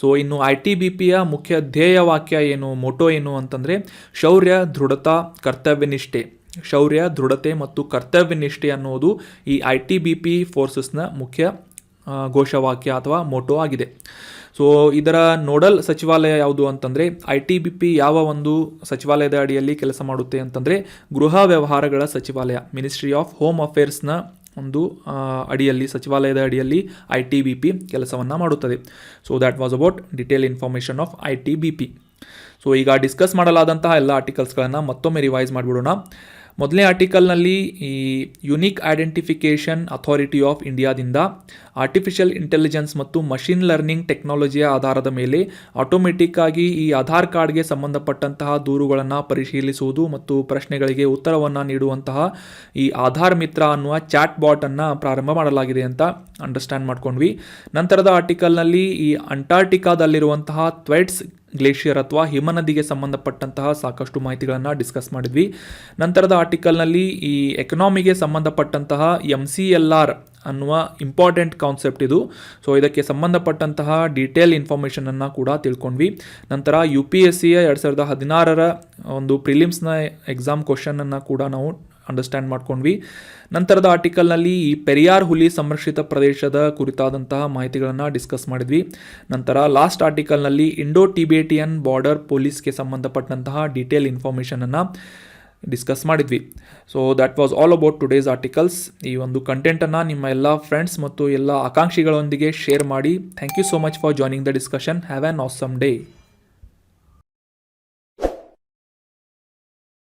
ಸೊ ಇನ್ನು ITBPಯ ಮುಖ್ಯ ಧ್ಯೇಯವಾಕ್ಯ ಏನು, ಮೋಟೋ ಏನು ಅಂತಂದರೆ ಶೌರ್ಯ, ದೃಢತಾ, ಕರ್ತವ್ಯನಿಷ್ಠೆ. ಶೌರ್ಯ, ದೃಢತೆ ಮತ್ತು ಕರ್ತವ್ಯನಿಷ್ಠೆ ಅನ್ನೋದು ಈ ITBP ಫೋರ್ಸಸ್ನ ಮುಖ್ಯ ಘೋಷವಾಕ್ಯ ಅಥವಾ ಮೋಟೋ ಆಗಿದೆ. ಸೊ ಇದರ ನೋಡಲ್ ಸಚಿವಾಲಯ ಯಾವುದು ಅಂತಂದರೆ ITBP ಯಾವ ಒಂದು ಸಚಿವಾಲಯದ ಅಡಿಯಲ್ಲಿ ಕೆಲಸ ಮಾಡುತ್ತೆ ಅಂತಂದರೆ ಗೃಹ ವ್ಯವಹಾರಗಳ ಸಚಿವಾಲಯ, ಮಿನಿಸ್ಟ್ರಿ ಆಫ್ ಹೋಮ್ ಅಫೇರ್ಸ್ನ ಒಂದು ಅಡಿಯಲ್ಲಿ, ಸಚಿವಾಲಯದ ಅಡಿಯಲ್ಲಿ ITBP ಕೆಲಸವನ್ನು ಮಾಡುತ್ತದೆ. So that was about detail information of ITBP. So ಈಗ ಡಿಸ್ಕಸ್ ಮಾಡಲಾದಂತಹ ಎಲ್ಲ ಆರ್ಟಿಕಲ್ಸ್ಗಳನ್ನು ಮತ್ತೊಮ್ಮೆ ರಿವೈಸ್ ಮಾಡಿಬಿಡೋಣ. ಮೊದಲನೇ ಆರ್ಟಿಕಲ್ನಲ್ಲಿ ಈ ಯುನಿಕ್ ಐಡೆಂಟಿಫಿಕೇಷನ್ ಅಥಾರಿಟಿ ಆಫ್ ಇಂಡಿಯಾದಿಂದ ಆರ್ಟಿಫಿಷಿಯಲ್ ಇಂಟೆಲಿಜೆನ್ಸ್ ಮತ್ತು ಮಷಿನ್ ಲರ್ನಿಂಗ್ ಟೆಕ್ನಾಲಜಿಯ ಆಧಾರದ ಮೇಲೆ ಆಟೋಮೆಟಿಕ್ ಆಗಿ ಈ ಆಧಾರ್ ಕಾರ್ಡ್ಗೆ ಸಂಬಂಧಪಟ್ಟಂತಹ ದೂರುಗಳನ್ನು ಪರಿಶೀಲಿಸುವುದು ಮತ್ತು ಪ್ರಶ್ನೆಗಳಿಗೆ ಉತ್ತರವನ್ನು ನೀಡುವಂತಹ ಈ ಆಧಾರ್ ಮಿತ್ರ ಅನ್ನುವ ಚಾಟ್ ಬಾಟನ್ನು ಪ್ರಾರಂಭ ಮಾಡಲಾಗಿದೆ ಅಂತ ಅಂಡರ್ಸ್ಟ್ಯಾಂಡ್ ಮಾಡ್ಕೊಂಡ್ವಿ. ನಂತರದ ಆರ್ಟಿಕಲ್ನಲ್ಲಿ ಈ ಅಂಟಾರ್ಟಿಕಾದಲ್ಲಿರುವಂತಹ ಥ್ವೆಟ್ಸ್ ಗ್ಲೇಷಿಯರ್ ಅಥವಾ ಹಿಮನದಿಗೆ ಸಂಬಂಧಪಟ್ಟಂತಹ ಸಾಕಷ್ಟು ಮಾಹಿತಿಗಳನ್ನು ಡಿಸ್ಕಸ್ ಮಾಡಿದ್ವಿ. ನಂತರದ ಆರ್ಟಿಕಲ್ನಲ್ಲಿ ಈ ಎಕನಾಮಿಗೆ ಸಂಬಂಧಪಟ್ಟಂತಹ MCLR ಅನ್ನುವ ಇಂಪಾರ್ಟೆಂಟ್ ಕಾನ್ಸೆಪ್ಟ್ ಇದು. ಸೊ ಇದಕ್ಕೆ ಸಂಬಂಧಪಟ್ಟಂತಹ ಡೀಟೇಲ್ ಇನ್ಫಾರ್ಮೇಷನನ್ನು ಕೂಡ ತಿಳ್ಕೊಂಡ್ವಿ. ನಂತರ UPSCಯ 2016ರ ಒಂದು ಪ್ರಿಲಿಮ್ಸ್ನ ಎಕ್ಸಾಮ್ ಕ್ವಶನನ್ನು ಕೂಡ ನಾವು ಅಂಡರ್ಸ್ಟ್ಯಾಂಡ್ ಮಾಡ್ಕೊಂಡ್ವಿ. ನಂತರದ ಆರ್ಟಿಕಲ್ನಲ್ಲಿ ಈ ಪೆರಿಯಾರ್ ಹುಲಿ ಸಂರಕ್ಷಿತ ಪ್ರದೇಶದ ಕುರಿತಾದಂತಹ ಮಾಹಿತಿಗಳನ್ನು ಡಿಸ್ಕಸ್ ಮಾಡಿದ್ವಿ. ನಂತರ ಲಾಸ್ಟ್ ಆರ್ಟಿಕಲ್ನಲ್ಲಿ ಇಂಡೋ ಟಿಬೇಟಿಯನ್ ಬಾರ್ಡರ್ ಪೊಲೀಸ್ಗೆ ಸಂಬಂಧಪಟ್ಟಂತಹ ಡೀಟೇಲ್ ಇನ್ಫಾರ್ಮೇಷನನ್ನು ಡಿಸ್ಕಸ್ ಮಾಡಿದ್ವಿ. So that was all about today's articles. ಈ ಒಂದು ಕಂಟೆಂಟನ್ನು ನಿಮ್ಮ ಎಲ್ಲ ಫ್ರೆಂಡ್ಸ್ ಮತ್ತು ಎಲ್ಲ ಆಕಾಂಕ್ಷಿಗಳೊಂದಿಗೆ ಶೇರ್ ಮಾಡಿ. Thank you so much for joining the discussion. Have an awesome day.